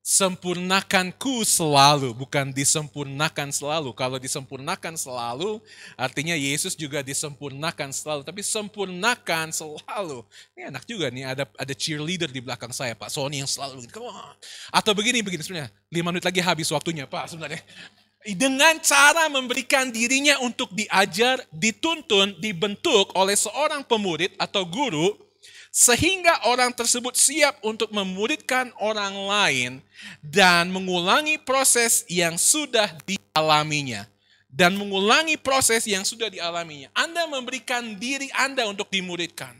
[SPEAKER 4] sempurnakanku selalu, bukan disempurnakan selalu. Kalau disempurnakan selalu, artinya Yesus juga disempurnakan selalu. Tapi sempurnakan selalu. Ini enak juga nih, ada cheerleader di belakang saya, Pak Sony yang selalu begini. Come on. Atau begini sebenarnya. 5 menit lagi habis waktunya, Pak, sebenarnya. Dengan cara memberikan dirinya untuk diajar, dituntun, dibentuk oleh seorang pemurid atau guru, sehingga orang tersebut siap untuk memuridkan orang lain dan mengulangi proses yang sudah dialaminya. Anda memberikan diri Anda untuk dimuridkan.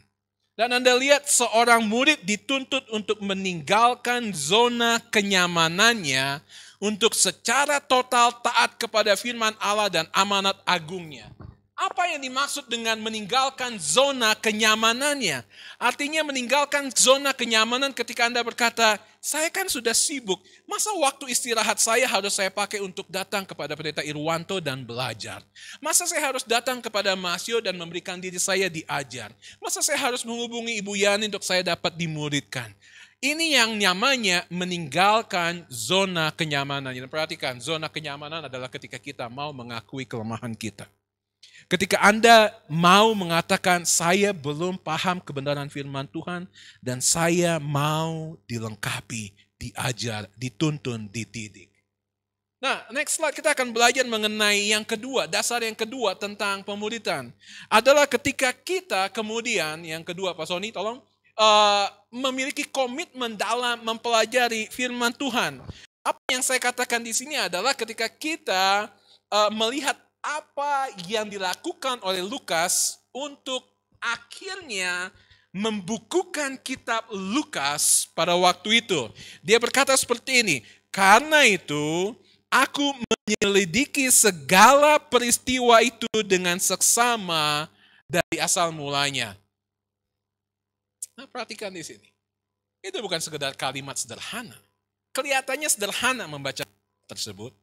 [SPEAKER 4] Dan Anda lihat seorang murid dituntut untuk meninggalkan zona kenyamanannya untuk secara total taat kepada firman Allah dan amanat agungnya. Apa yang dimaksud dengan meninggalkan zona kenyamanannya? Artinya meninggalkan zona kenyamanan ketika Anda berkata, saya kan sudah sibuk, masa waktu istirahat saya harus saya pakai untuk datang kepada Pendeta Irwanto dan belajar? Masa saya harus datang kepada Masio dan memberikan diri saya diajar? Masa saya harus menghubungi Ibu Yani untuk saya dapat dimuridkan? Ini yang namanya meninggalkan zona kenyamanan. Dan perhatikan, zona kenyamanan adalah ketika kita mau mengakui kelemahan kita. Ketika Anda mau mengatakan, saya belum paham kebenaran firman Tuhan, dan saya mau dilengkapi, diajar, dituntun, dididik. Nah, next slide kita akan belajar mengenai yang kedua, dasar yang kedua tentang pemuritan. Adalah ketika kita kemudian, yang kedua Pak Sony tolong, memiliki komitmen dalam mempelajari firman Tuhan. Apa yang saya katakan di sini adalah ketika kita melihat apa yang dilakukan oleh Lukas untuk akhirnya membukukan kitab Lukas pada waktu itu. Dia berkata seperti ini, karena itu aku menyelidiki segala peristiwa itu dengan seksama dari asal mulanya. Nah, perhatikan di sini. Itu bukan sekedar kalimat sederhana. Kelihatannya sederhana membaca tersebut.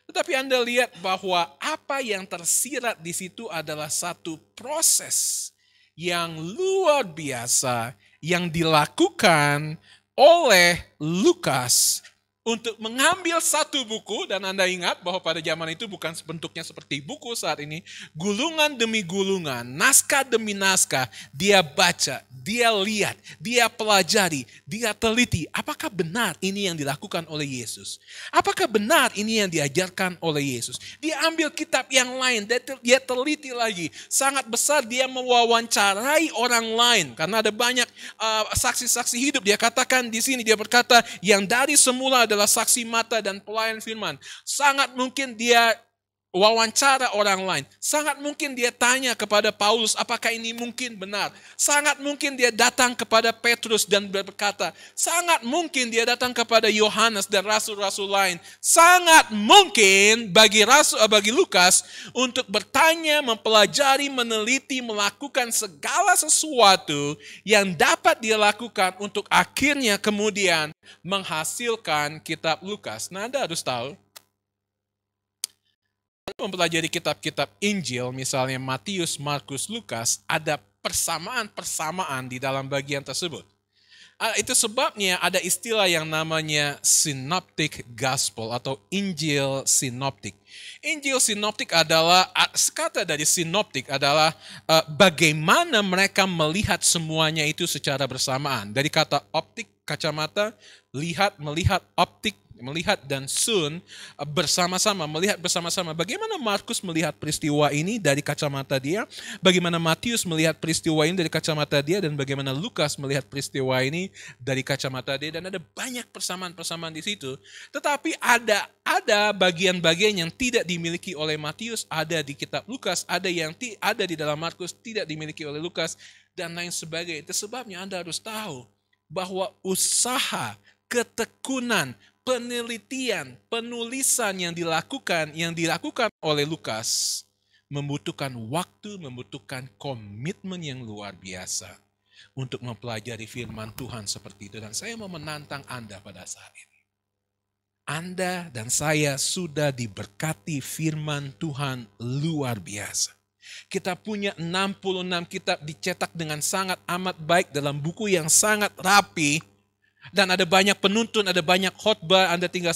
[SPEAKER 4] Tetapi Anda lihat bahwa apa yang tersirat di situ adalah satu proses yang luar biasa yang dilakukan oleh Lukas untuk mengambil satu buku, dan Anda ingat bahwa pada zaman itu bukan bentuknya seperti buku saat ini, gulungan demi gulungan, naskah demi naskah, dia baca, dia lihat, dia pelajari, dia teliti. Apakah benar ini yang dilakukan oleh Yesus? Apakah benar ini yang diajarkan oleh Yesus? Dia ambil kitab yang lain, dia teliti lagi. Sangat besar dia mewawancarai orang lain, karena ada banyak saksi-saksi hidup. Dia katakan di sini, dia berkata, yang dari semula adalah saksi mata dan pelayan firman. Sangat mungkin dia wawancara orang lain. Sangat mungkin dia tanya kepada Paulus, apakah ini mungkin benar? Sangat mungkin dia datang kepada Petrus dan berkata, sangat mungkin dia datang kepada Yohanes dan rasul-rasul lain. Sangat mungkin bagi Lukas untuk bertanya, mempelajari, meneliti, melakukan segala sesuatu yang dapat dia lakukan untuk akhirnya kemudian menghasilkan kitab Lukas. Nah, Anda harus tahu, mempelajari kitab-kitab Injil, misalnya Matius, Markus, Lukas, ada persamaan-persamaan di dalam bagian tersebut. Itu sebabnya ada istilah yang namanya synoptic gospel atau Injil sinoptik. Injil sinoptik adalah, kata dari sinoptik adalah bagaimana mereka melihat semuanya itu secara bersamaan. Dari kata optik, kacamata, lihat, melihat, optik, melihat, dan sun, bersama-sama, melihat bersama-sama. Bagaimana Markus melihat peristiwa ini dari kacamata dia, bagaimana Matius melihat peristiwa ini dari kacamata dia, dan bagaimana Lukas melihat peristiwa ini dari kacamata dia. Dan ada banyak persamaan-persamaan di situ. Tetapi ada bagian-bagian yang tidak dimiliki oleh Matius, ada di kitab Lukas, ada yang ada di dalam Markus, tidak dimiliki oleh Lukas, dan lain sebagainya. Itu sebabnya Anda harus tahu bahwa usaha, ketekunan, penelitian, penulisan yang dilakukan oleh Lukas membutuhkan waktu, membutuhkan komitmen yang luar biasa untuk mempelajari firman Tuhan seperti itu. Dan saya mau menantang Anda pada saat ini. Anda dan saya sudah diberkati firman Tuhan luar biasa. Kita punya 66 kitab dicetak dengan sangat amat baik dalam buku yang sangat rapi. Dan ada banyak penuntun, ada banyak khotbah. Anda tinggal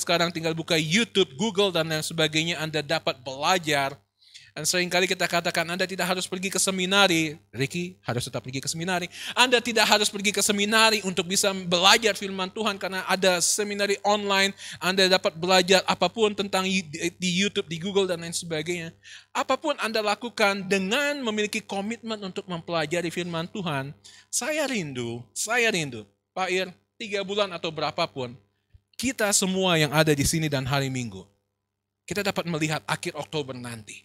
[SPEAKER 4] buka YouTube, Google, dan lain sebagainya. Anda dapat belajar. Dan seringkali kita katakan Anda tidak harus pergi ke seminari. Ricky harus tetap pergi ke seminari. Anda tidak harus pergi ke seminari untuk bisa belajar firman Tuhan. Karena ada seminari online. Anda dapat belajar apapun tentang di YouTube, di Google, dan lain sebagainya. Apapun Anda lakukan dengan memiliki komitmen untuk mempelajari firman Tuhan. Saya rindu. Pak Ir, 3 bulan atau berapapun, kita semua yang ada di sini dan hari Minggu, kita dapat melihat akhir Oktober nanti.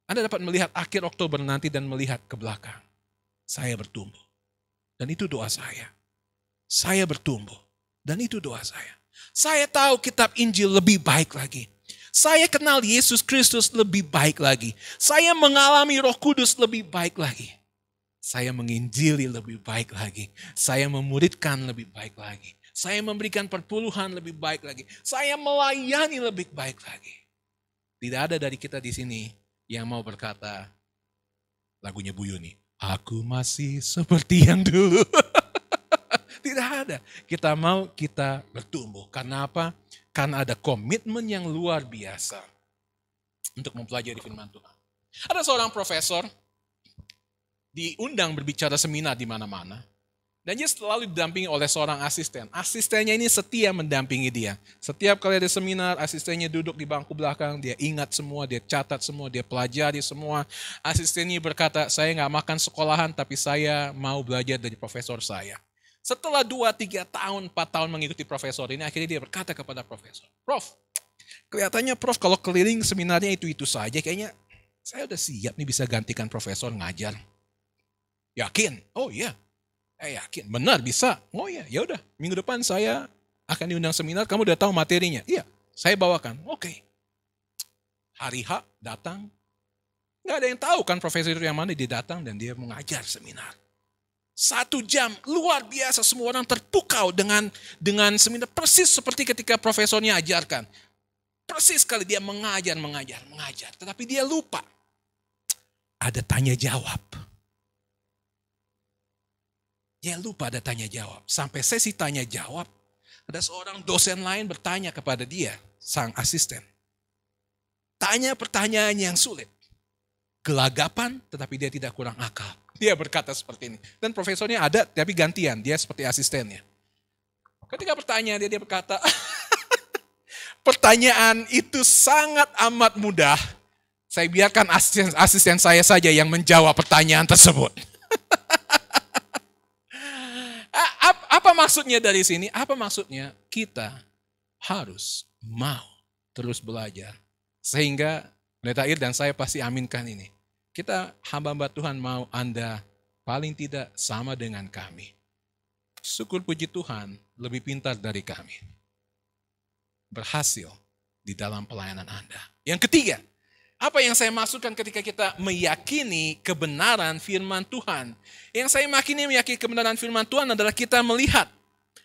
[SPEAKER 4] Anda dapat melihat akhir Oktober nanti dan melihat ke belakang. Saya bertumbuh. Dan itu doa saya. Saya bertumbuh. Dan itu doa saya. Saya tahu kitab Injil lebih baik lagi. Saya kenal Yesus Kristus lebih baik lagi. Saya mengalami Roh Kudus lebih baik lagi. Saya menginjili lebih baik lagi. Saya memuridkan lebih baik lagi. Saya memberikan perpuluhan lebih baik lagi. Saya melayani lebih baik lagi. Tidak ada dari kita di sini yang mau berkata lagunya Bu Yuni, aku masih seperti yang dulu. Tidak ada. Kita bertumbuh. Karena apa? Karena ada komitmen yang luar biasa untuk mempelajari firman Tuhan. Ada seorang profesor diundang berbicara seminar di mana-mana. Dan dia selalu didampingi oleh seorang asisten. Asistennya ini setia mendampingi dia. Setiap kali ada seminar, asistennya duduk di bangku belakang, dia ingat semua, dia catat semua, dia pelajari semua. Asistennya berkata, saya nggak makan sekolahan, tapi saya mau belajar dari profesor saya. Setelah 2, 3 tahun, 4 tahun mengikuti profesor ini, akhirnya dia berkata kepada profesor, Prof, kelihatannya Prof kalau keliling seminarnya itu saja, kayaknya saya udah siap nih bisa gantikan profesor ngajar. Yakin? Oh iya. Yakin, benar bisa. Oh iya, ya udah. Minggu depan saya akan diundang seminar. Kamu udah tahu materinya? Iya, saya bawakan. Oke. Hari H datang. Nggak ada yang tahu kan profesor yang mana dia datang dan dia mengajar seminar. 1 jam luar biasa, semua orang terpukau dengan seminar persis seperti ketika profesornya ajarkan. Persis sekali dia mengajar. Tetapi dia lupa. Ada tanya jawab. Dia lupa ada tanya jawab. Sampai sesi tanya jawab, ada seorang dosen lain bertanya kepada dia, sang asisten. Tanya pertanyaan yang sulit. Gelagapan, tetapi dia tidak kurang akal. Dia berkata seperti ini. Dan profesornya ada, tapi gantian. Dia seperti asistennya. Ketika bertanya, dia berkata, pertanyaan itu sangat amat mudah. Saya biarkan asisten saya saja yang menjawab pertanyaan tersebut. Apa maksudnya dari sini? Apa maksudnya? Kita harus mau terus belajar. Sehingga Pendeta Ir dan saya pasti aminkan ini. Kita hamba-hamba Tuhan mau Anda paling tidak sama dengan kami. Syukur puji Tuhan lebih pintar dari kami. Berhasil di dalam pelayanan Anda. Yang ketiga, apa yang saya maksudkan ketika kita meyakini kebenaran firman Tuhan? Yang saya meyakini kebenaran firman Tuhan adalah kita melihat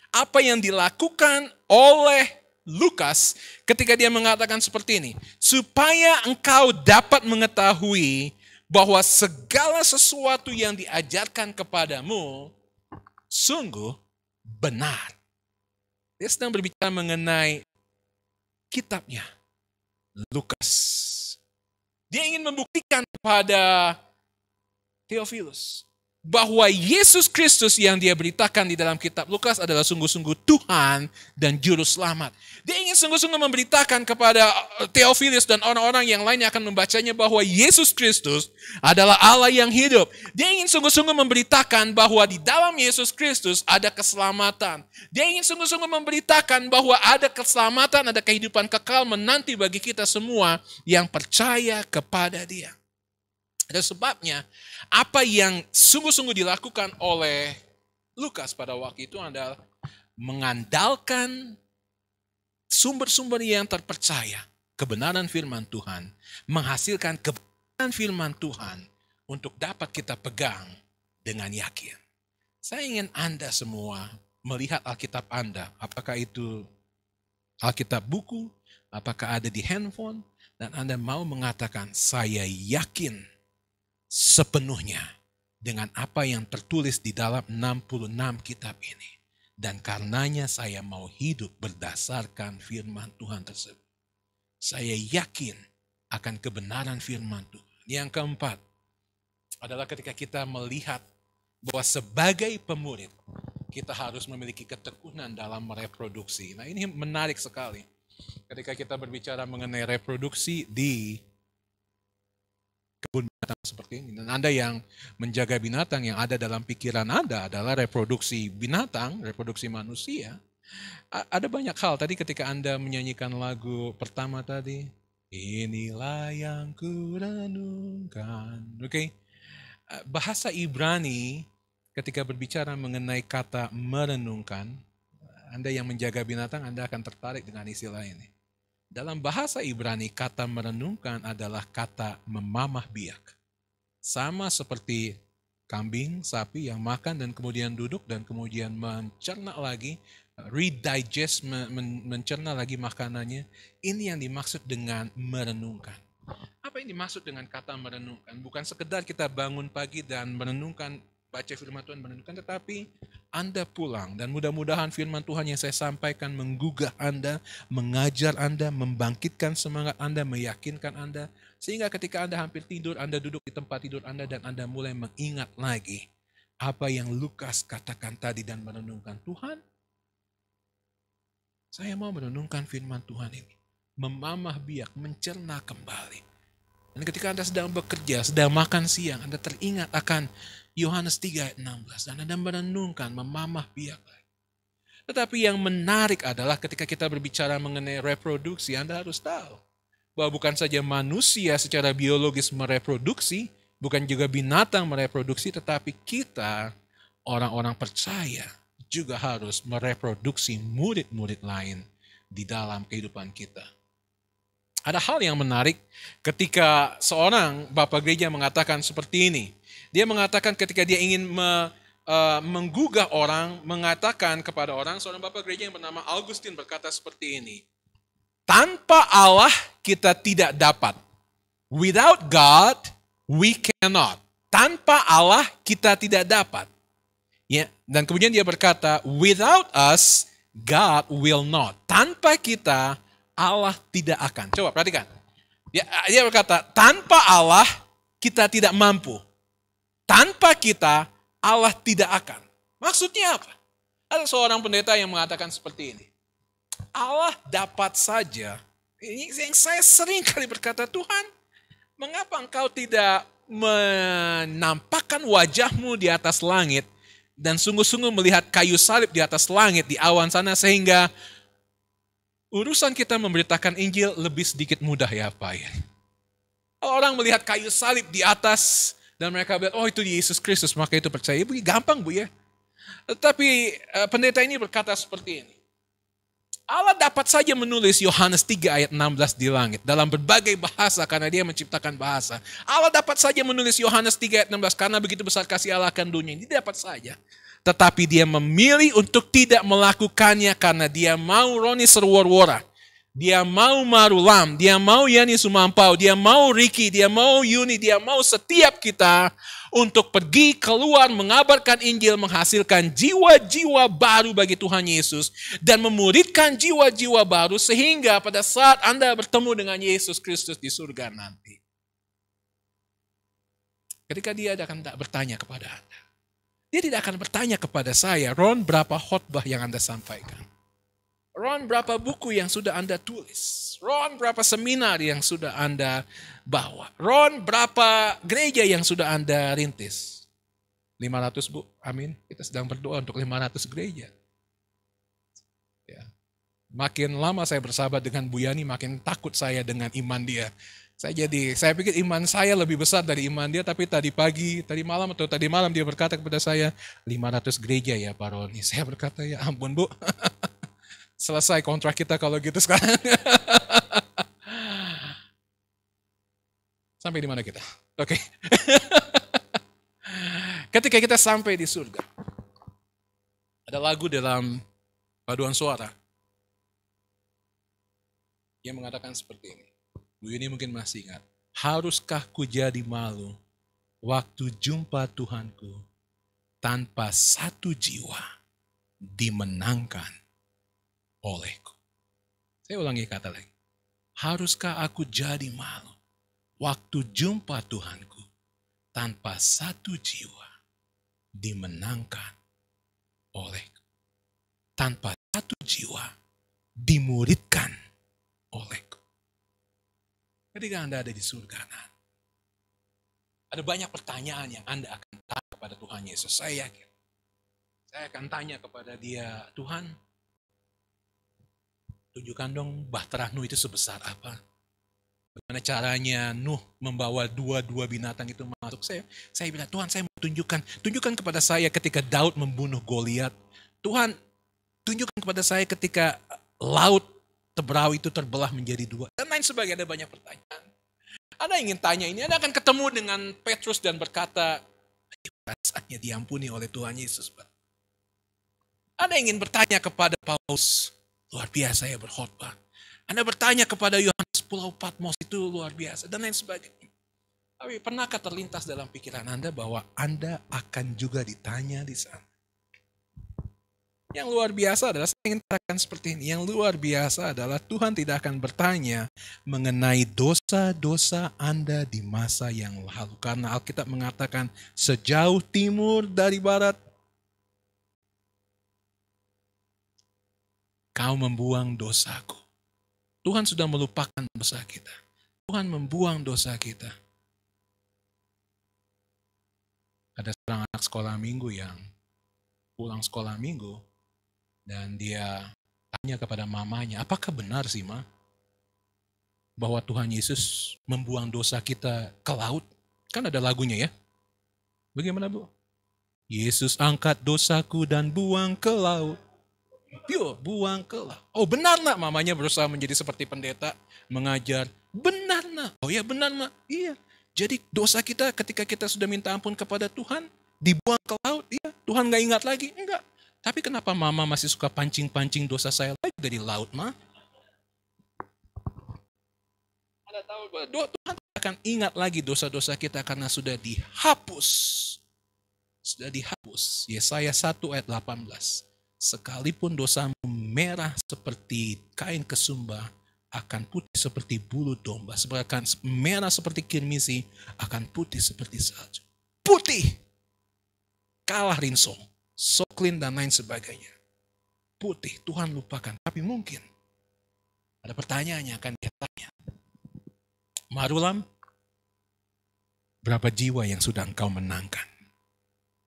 [SPEAKER 4] apa yang dilakukan oleh Lukas ketika dia mengatakan seperti ini. Supaya engkau dapat mengetahui bahwa segala sesuatu yang diajarkan kepadamu sungguh benar. Dia sedang berbicara mengenai kitabnya, Lukas. Dia ingin membuktikan kepada Theophilus bahwa Yesus Kristus yang dia beritakan di dalam kitab Lukas adalah sungguh-sungguh Tuhan dan Juru Selamat. Dia ingin sungguh-sungguh memberitakan kepada Theophilus dan orang-orang yang lain yang akan membacanya bahwa Yesus Kristus adalah Allah yang hidup. Dia ingin sungguh-sungguh memberitakan bahwa di dalam Yesus Kristus ada keselamatan. Dia ingin sungguh-sungguh memberitakan bahwa ada keselamatan, ada kehidupan kekal menanti bagi kita semua yang percaya kepada Dia. Ada sebabnya apa yang sungguh-sungguh dilakukan oleh Lukas pada waktu itu adalah mengandalkan sumber-sumber yang terpercaya, kebenaran firman Tuhan, menghasilkan kebenaran firman Tuhan untuk dapat kita pegang dengan yakin. Saya ingin Anda semua melihat Alkitab Anda, apakah itu Alkitab buku, apakah ada di handphone, dan Anda mau mengatakan, saya yakin sepenuhnya dengan apa yang tertulis di dalam 66 kitab ini. Dan karenanya saya mau hidup berdasarkan firman Tuhan tersebut. Saya yakin akan kebenaran firman Tuhan. Yang keempat adalah ketika kita melihat bahwa sebagai pemurid, kita harus memiliki ketekunan dalam mereproduksi. Nah, ini menarik sekali. Ketika kita berbicara mengenai reproduksi di kebun binatang seperti ini. Dan Anda yang menjaga binatang, yang ada dalam pikiran Anda adalah reproduksi binatang, reproduksi manusia. Ada banyak hal. Tadi ketika Anda menyanyikan lagu pertama tadi, inilah yang kurenungkan. Oke. Bahasa Ibrani ketika berbicara mengenai kata merenungkan, Anda yang menjaga binatang, Anda akan tertarik dengan istilah ini. Dalam bahasa Ibrani, kata merenungkan adalah kata memamah biak. Sama seperti kambing, sapi yang makan dan kemudian duduk dan kemudian mencerna lagi, redigest, mencerna lagi makanannya. Ini yang dimaksud dengan merenungkan. Apa yang dimaksud dengan kata merenungkan? Bukan sekedar kita bangun pagi dan merenungkan, baca firman Tuhan, merenungkan, tetapi Anda pulang dan mudah-mudahan firman Tuhan yang saya sampaikan menggugah Anda, mengajar Anda, membangkitkan semangat Anda, meyakinkan Anda, sehingga ketika Anda hampir tidur, Anda duduk di tempat tidur Anda dan Anda mulai mengingat lagi apa yang Lukas katakan tadi dan merenungkan, Tuhan, saya mau merenungkan firman Tuhan ini, memamah biak, mencerna kembali. Dan ketika Anda sedang bekerja, sedang makan siang, Anda teringat akan Yohanes 3 ayat 16. Dan Anda merenungkan, memamah biak lagi. Tetapi yang menarik adalah ketika kita berbicara mengenai reproduksi, Anda harus tahu bahwa bukan saja manusia secara biologis mereproduksi, bukan juga binatang mereproduksi, tetapi kita, orang-orang percaya, juga harus mereproduksi murid-murid lain di dalam kehidupan kita. Ada hal yang menarik ketika seorang bapak gereja mengatakan seperti ini. Dia mengatakan ketika dia ingin menggugah orang, mengatakan kepada orang, seorang bapak gereja yang bernama Augustine berkata seperti ini. Tanpa Allah kita tidak dapat. Without God, we cannot. Tanpa Allah kita tidak dapat. Ya, dan kemudian dia berkata, without us, God will not. Tanpa kita, Allah tidak akan. Coba perhatikan. Dia berkata, tanpa Allah kita tidak mampu. Tanpa kita, Allah tidak akan. Maksudnya apa? Ada seorang pendeta yang mengatakan seperti ini. Allah dapat saja. Ini yang saya sering kali berkata, Tuhan, mengapa engkau tidak menampakkan wajahmu di atas langit dan sungguh-sungguh melihat kayu salib di atas langit di awan sana sehingga urusan kita memberitakan Injil lebih sedikit mudah ya Pak ya. Kalau orang melihat kayu salib di atas dan mereka bilang, oh itu Yesus Kristus, maka itu percaya. Bu, gampang Bu ya. Tetapi pendeta ini berkata seperti ini. Allah dapat saja menulis Yohanes 3 ayat 16 di langit dalam berbagai bahasa karena dia menciptakan bahasa. Allah dapat saja menulis Yohanes 3 ayat 16 karena begitu besar kasih Allah akan dunia. Dia dapat saja. Tetapi dia memilih untuk tidak melakukannya karena dia mau Roni Serwor-Wora. Dia mau Marulam, dia mau Yani Sumampau, dia mau Ricky, dia mau Yuni, dia mau setiap kita untuk pergi keluar mengabarkan Injil, menghasilkan jiwa-jiwa baru bagi Tuhan Yesus dan memuridkan jiwa-jiwa baru sehingga pada saat Anda bertemu dengan Yesus Kristus di surga nanti. Ketika dia akan tak bertanya kepada Anda. Dia tidak akan bertanya kepada saya, Ron berapa khotbah yang Anda sampaikan? Ron berapa buku yang sudah Anda tulis? Ron berapa seminar yang sudah Anda bawa? Ron berapa gereja yang sudah Anda rintis? 500 Bu, amin. Kita sedang berdoa untuk 500 gereja. Ya. Makin lama saya bersahabat dengan Bu Yani, makin takut saya dengan iman dia. Saya pikir iman saya lebih besar dari iman dia, tapi tadi malam dia berkata kepada saya, 500 gereja ya Pak Roni. Saya berkata, ya ampun Bu, selesai kontrak kita kalau gitu sekarang. Sampai di mana kita? Oke. Ketika kita sampai di surga, ada lagu dalam paduan suara yang mengatakan seperti ini. Bu ini mungkin masih ingat. Haruskah ku jadi malu waktu jumpa Tuhanku tanpa satu jiwa dimenangkan olehku. Saya ulangi kata lagi. Haruskah aku jadi malu waktu jumpa Tuhanku tanpa satu jiwa dimenangkan olehku. Tanpa satu jiwa dimuridkan olehku. Ketika Anda ada di surga, ada banyak pertanyaan yang Anda akan tanya kepada Tuhan Yesus. Saya yakin. Saya akan tanya kepada dia, Tuhan, tunjukkan dong bahtera Nuh itu sebesar apa. Bagaimana caranya Nuh membawa dua binatang itu masuk. Saya bilang, Tuhan saya mau tunjukkan kepada saya ketika Daud membunuh Goliat. Tuhan, tunjukkan kepada saya ketika laut Tebrau itu terbelah menjadi dua. Dan lain sebagainya, ada banyak pertanyaan. Anda ingin tanya ini, Anda akan ketemu dengan Petrus dan berkata, rasanya diampuni oleh Tuhan Yesus. Anda ingin bertanya kepada Paulus, luar biasa ya berkhotbah. Anda bertanya kepada Yohanes, Pulau Patmos itu luar biasa, dan lain sebagainya. Tapi pernahkah terlintas dalam pikiran Anda bahwa Anda akan juga ditanya di sana? Yang luar biasa adalah, saya ingin katakan seperti ini, yang luar biasa adalah Tuhan tidak akan bertanya mengenai dosa-dosa Anda di masa yang lalu. Karena Alkitab mengatakan, sejauh timur dari barat, kau membuang dosaku. Tuhan sudah melupakan dosa kita. Tuhan membuang dosa kita. Ada seorang anak sekolah minggu yang pulang sekolah minggu, dan dia tanya kepada mamanya, apakah benar sih Ma, bahwa Tuhan Yesus membuang dosa kita ke laut? Kan ada lagunya ya. Bagaimana Bu? Yesus angkat dosaku dan buang ke laut. Yuk, buang ke laut. Oh benar nak, mamanya berusaha menjadi seperti pendeta, mengajar. Benar nak. Oh ya benar nak. Iya. Jadi dosa kita ketika kita sudah minta ampun kepada Tuhan, dibuang ke laut. Iya. Tuhan gak ingat lagi. Enggak. Tapi kenapa mama masih suka pancing-pancing dosa saya lagi dari laut, Ma? Anda tahu bahwa Tuhan akan ingat lagi dosa-dosa kita karena sudah dihapus. Sudah dihapus. Yesaya 1 ayat 18. Sekalipun dosamu merah seperti kain kesumba, akan putih seperti bulu domba. Akan merah seperti kirmisi, akan putih seperti salju. Putih! Kalah rinsong. Soklin dan lain sebagainya. Putih, Tuhan lupakan. Tapi mungkin ada pertanyaan yang akan dia tanya. Marulam, berapa jiwa yang sudah engkau menangkan?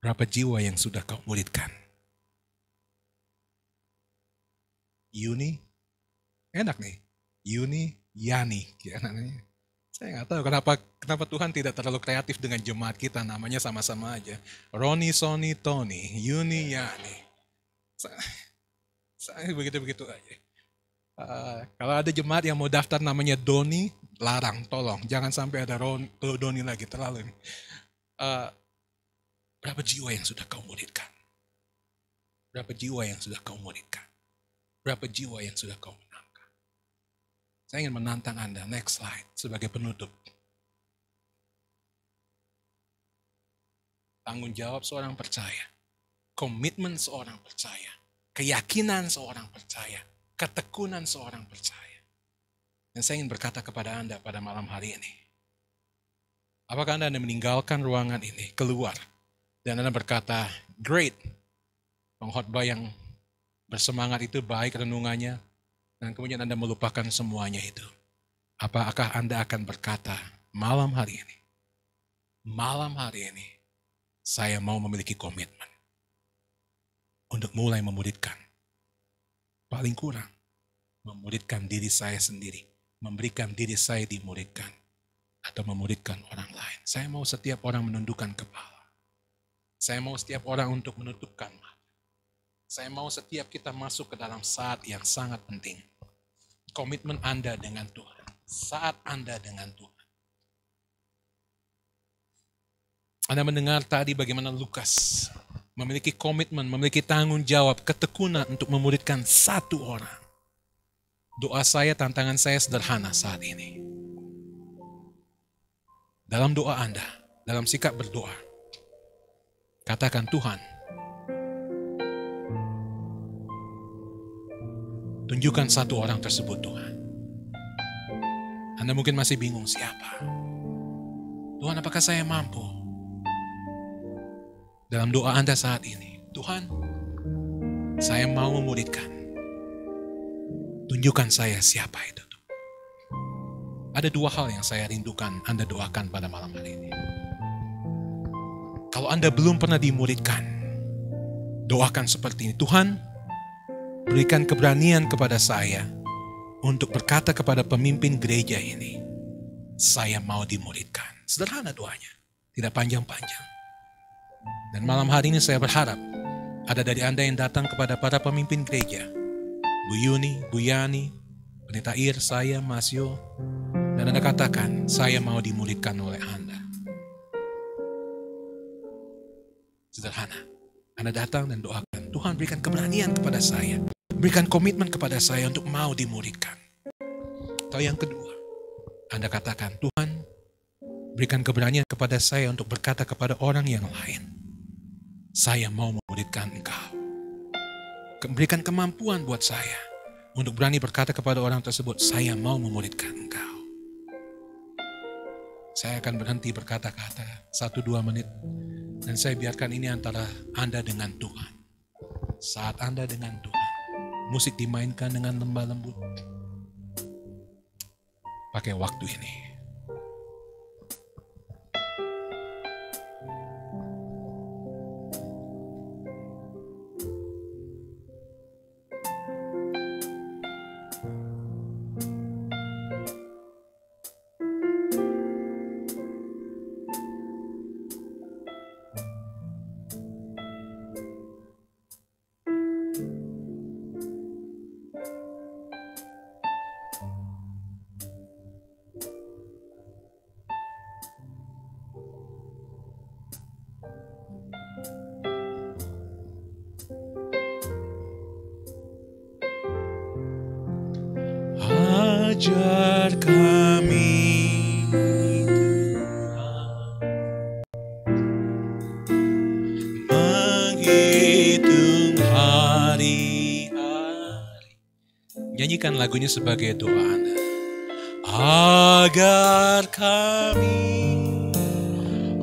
[SPEAKER 4] Berapa jiwa yang sudah kau muridkan? Yuni, enak nih. Yuni, Yani, ya namanya. Saya nggak tahu kenapa Tuhan tidak terlalu kreatif dengan jemaat kita, namanya sama-sama aja. Roni, Sony, Tony, Yuni, Yani. Saya begitu-begitu aja. Kalau ada jemaat yang mau daftar namanya Doni, larang, tolong. Jangan sampai ada Doni lagi, terlalu ini. Berapa jiwa yang sudah kau muridkan? Berapa jiwa yang sudah kau muridkan? Berapa jiwa yang sudah kau menangkan? Saya ingin menantang Anda, next slide, sebagai penutup. Tanggung jawab seorang percaya, komitmen seorang percaya, keyakinan seorang percaya, ketekunan seorang percaya. Dan saya ingin berkata kepada Anda pada malam hari ini, apakah Anda meninggalkan ruangan ini, keluar, dan Anda berkata, great, pengkhotbah yang bersemangat itu baik renungannya, dan kemudian Anda melupakan semuanya itu. Apakah Anda akan berkata, malam hari ini, saya mau memiliki komitmen untuk mulai memuridkan. Paling kurang, memuridkan diri saya sendiri, memberikan diri saya dimuridkan. atau memuridkan orang lain. Saya mau setiap orang menundukkan kepala. Saya mau setiap orang untuk menutupkan mata. Saya mau setiap kita masuk ke dalam saat yang sangat penting. Komitmen Anda dengan Tuhan. Saat Anda dengan Tuhan. Anda mendengar tadi bagaimana Lukas memiliki komitmen, memiliki tanggung jawab, ketekunan untuk memuridkan satu orang. Doa saya, tantangan saya sederhana saat ini. Dalam doa Anda, dalam sikap berdoa, katakan, Tuhan, tunjukkan satu orang tersebut, Tuhan. Anda mungkin masih bingung siapa. Tuhan, apakah saya mampu? Dalam doa Anda saat ini, Tuhan, saya mau memuridkan. Tunjukkan saya siapa itu. Ada dua hal yang saya rindukan Anda doakan pada malam hari ini. Kalau Anda belum pernah dimuridkan, doakan seperti ini. Tuhan, berikan keberanian kepada saya untuk berkata kepada pemimpin gereja ini, saya mau dimuridkan. Sederhana doanya, tidak panjang-panjang. Dan malam hari ini saya berharap ada dari Anda yang datang kepada para pemimpin gereja. Bu Yuni, Bu Yani, Pendeta Ir, saya, Mas Yo. Dan Anda katakan, saya mau dimuridkan oleh Anda. Sederhana. Anda datang dan doakan, Tuhan berikan keberanian kepada saya. Berikan komitmen kepada saya untuk mau dimuridkan. Atau yang kedua, Anda katakan, Tuhan berikan keberanian kepada saya untuk berkata kepada orang yang lain. Saya mau memuridkan engkau. Berikan kemampuan buat saya untuk berani berkata kepada orang tersebut, saya mau memuridkan engkau. Saya akan berhenti berkata-kata 1-2 menit. Dan saya biarkan ini antara Anda dengan Tuhan. Saat Anda dengan Tuhan. Musik dimainkan dengan lembah lembut. Pakai waktu ini. Ajar kami menghitung hari-hari. Nyanyikan lagunya sebagai doa Anda. Agar kami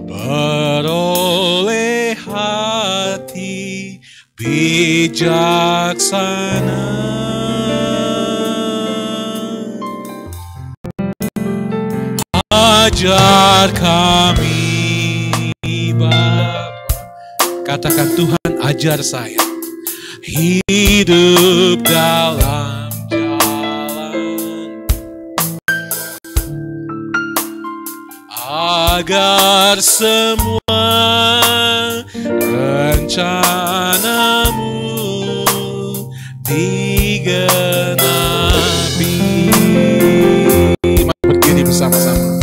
[SPEAKER 4] beroleh hati bijaksana. Ajar kami, Bapa. Katakan, Tuhan ajar saya hidup dalam jalan agar semua rencanamu digenapi. Mari berdiri bersama-sama.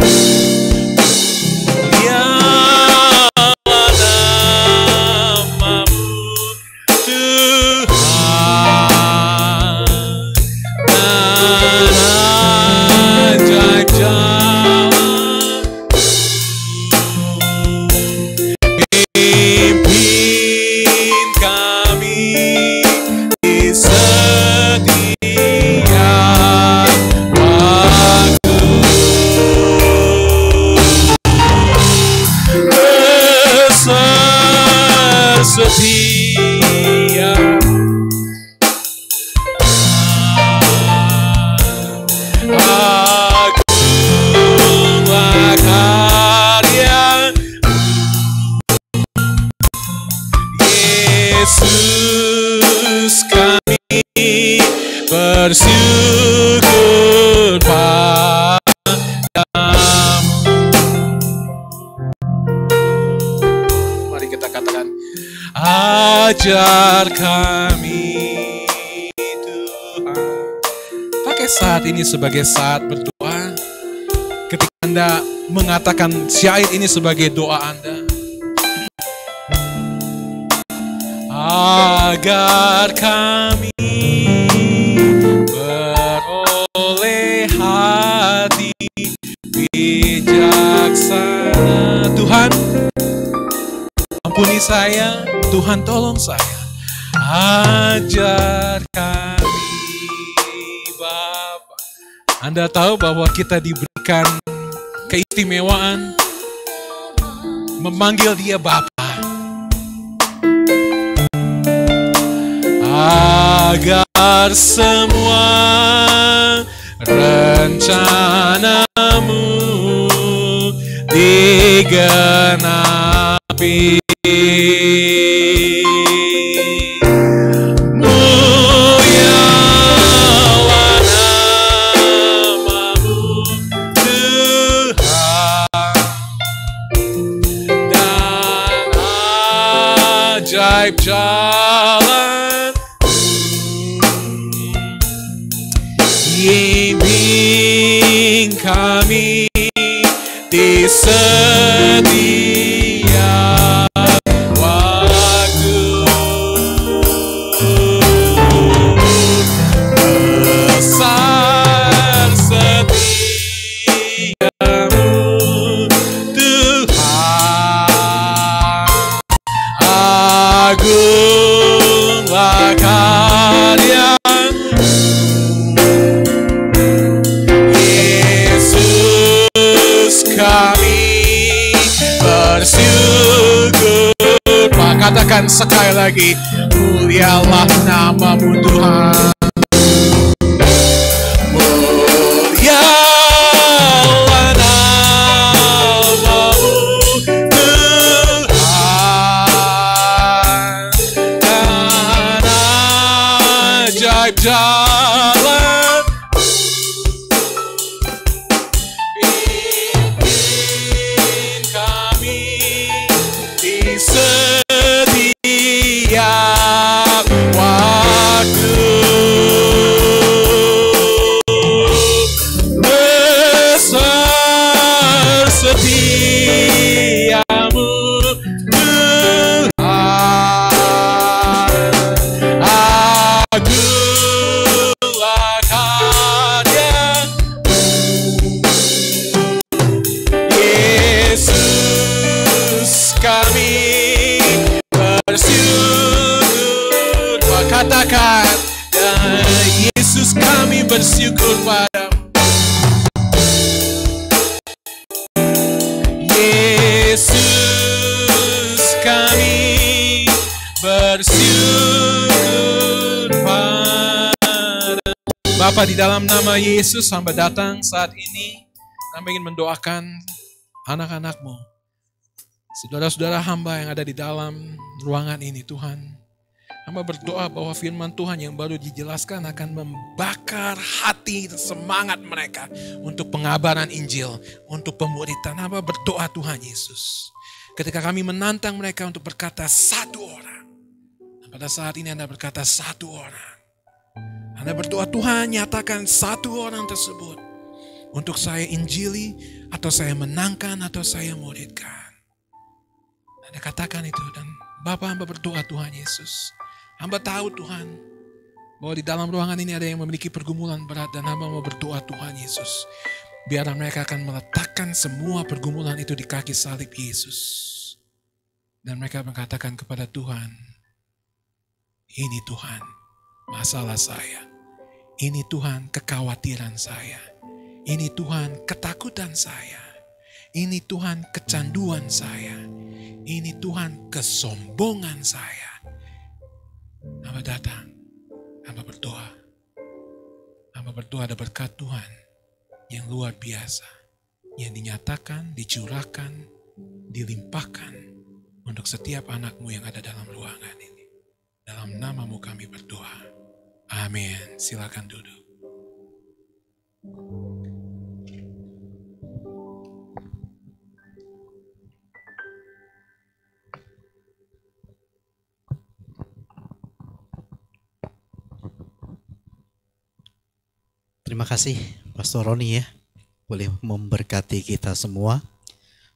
[SPEAKER 4] Bersyukur padamu. katakan, ajar kami Tuhan. Pakai saat ini sebagai saat berdoa. Ketika Anda mengatakan syair ini sebagai doa Anda, agar kami beroleh hati bijaksana. Tuhan, ampuni saya, Tuhan tolong saya, ajar kami Bapa. Anda tahu bahwa kita diberikan keistimewaan memanggil dia Bapa. Agar semua rencanamu digenapi. Mulialah namamu Tuhan, dan ajaib jalan bimbing kami di setiap waktu. Besar setiamu Tuhan, agunglah karya kami bersyukur. Pak, katakan sekali lagi, mulialah namamu Tuhan. Mulialah namamu Tuhan, dan ajaib jalan setiap waktu. Besar setiamu Tuhan, agunglah karya Yesus kami bersyukur. Katakan, Yesus kami bersyukur padamu. Yesus kami bersyukur padamu. Bapa, di dalam nama Yesus hamba datang saat ini. Hamba ingin mendoakan anak-anak-Mu, saudara-saudara hamba yang ada di dalam ruangan ini Tuhan. Hamba berdoa bahwa firman Tuhan yang baru dijelaskan akan membakar hati dan semangat mereka untuk pengabaran Injil, untuk pemuridan. Hamba berdoa Tuhan Yesus, ketika kami menantang mereka untuk berkata satu orang, dan pada saat ini Anda berkata satu orang. Anda berdoa Tuhan nyatakan satu orang tersebut untuk saya injili, atau saya menangkan, atau saya muridkan. Anda katakan itu, dan Bapa, hamba berdoa Tuhan Yesus. Hamba tahu Tuhan bahwa di dalam ruangan ini ada yang memiliki pergumulan berat, dan hamba mau berdoa Tuhan Yesus, biar mereka akan meletakkan semua pergumulan itu di kaki salib Yesus. Dan mereka mengatakan kepada Tuhan, ini Tuhan masalah saya, ini Tuhan kekhawatiran saya, ini Tuhan ketakutan saya, ini Tuhan kecanduan saya, ini Tuhan kesombongan saya. Hamba datang, hamba berdoa ada berkat Tuhan yang luar biasa, yang dinyatakan, dicurahkan, dilimpahkan untuk setiap anak-Mu yang ada dalam ruangan ini. Dalam nama-Mu kami berdoa. Amin. Silakan duduk.
[SPEAKER 1] Terima kasih Pastor Roni ya, boleh memberkati kita semua.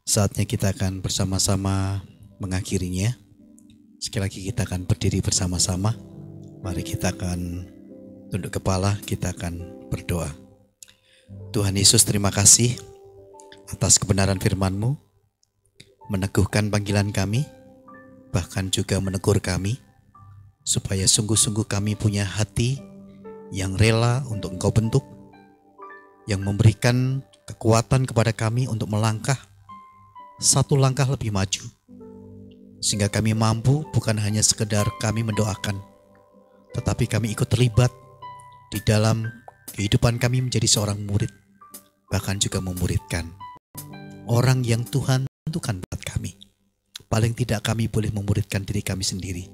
[SPEAKER 1] Saatnya kita akan bersama-sama mengakhirinya. Sekali lagi kita akan berdiri bersama-sama. Mari kita akan tunduk kepala, kita akan berdoa. Tuhan Yesus, terima kasih atas kebenaran firman-Mu, meneguhkan panggilan kami, bahkan juga menegur kami, supaya sungguh-sungguh kami punya hati yang rela untuk Engkau bentuk, yang memberikan kekuatan kepada kami untuk melangkah satu langkah lebih maju, sehingga kami mampu bukan hanya sekedar kami mendoakan, tetapi kami ikut terlibat di dalam kehidupan kami menjadi seorang murid, bahkan juga memuridkan orang yang Tuhan tentukan buat kami. Paling tidak kami boleh memuridkan diri kami sendiri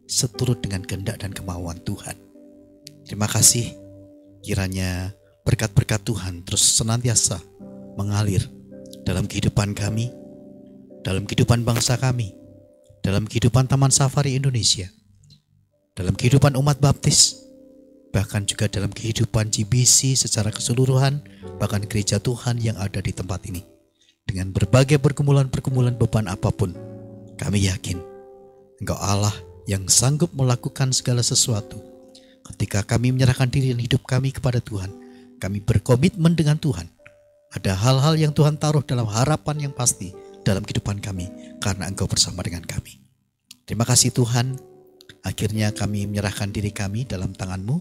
[SPEAKER 1] seturut dengan kehendak dan kemauan Tuhan. Terima kasih, kiranya berkat-berkat Tuhan terus senantiasa mengalir dalam kehidupan kami, dalam kehidupan bangsa kami, dalam kehidupan Taman Safari Indonesia, dalam kehidupan umat baptis, bahkan juga dalam kehidupan GBC secara keseluruhan, bahkan gereja Tuhan yang ada di tempat ini. Dengan berbagai pergumulan-pergumulan beban apapun, kami yakin Engkau Allah yang sanggup melakukan segala sesuatu. Ketika kami menyerahkan diri dan hidup kami kepada Tuhan, kami berkomitmen dengan Tuhan. Ada hal-hal yang Tuhan taruh dalam harapan yang pasti dalam kehidupan kami, karena Engkau bersama dengan kami. Terima kasih Tuhan, akhirnya kami menyerahkan diri kami dalam tangan-Mu.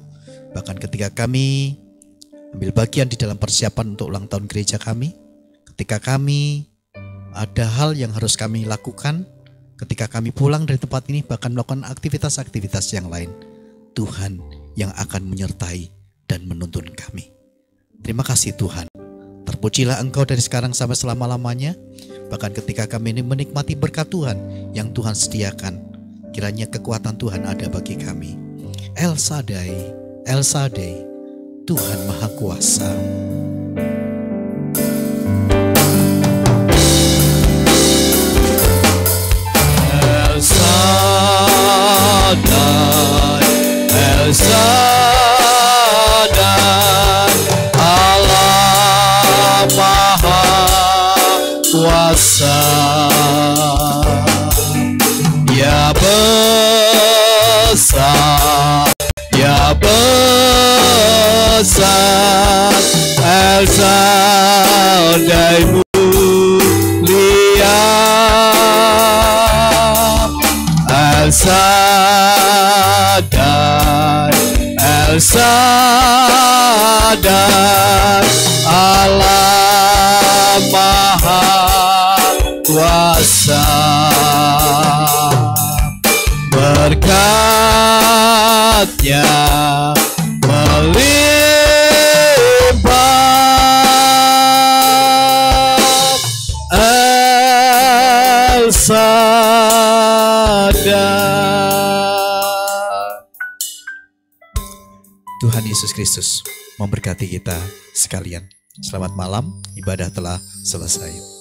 [SPEAKER 1] Bahkan ketika kami ambil bagian di dalam persiapan untuk ulang tahun gereja kami, ketika kami ada hal yang harus kami lakukan, ketika kami pulang dari tempat ini, bahkan melakukan aktivitas-aktivitas yang lain, Tuhan yang akan menyertai dan menuntun kami. Terima kasih Tuhan. Terpujilah Engkau dari sekarang sampai selama-lamanya. Bahkan ketika kami ini menikmati berkat Tuhan yang Tuhan sediakan, kiranya kekuatan Tuhan ada bagi kami. El Shaddai, El Shaddai, Tuhan Maha Kuasa.
[SPEAKER 5] El Shaddai, El Shaddai, Allah Maha Kuasa. Ya besar, ya besar, El Shaddai mulia, El Shaddai, El Shaddai, Allah Maha Kuasa. Berkat-Nya melimpah, El Shaddai.
[SPEAKER 1] Tuhan Yesus Kristus memberkati kita sekalian. Selamat malam, ibadah telah selesai.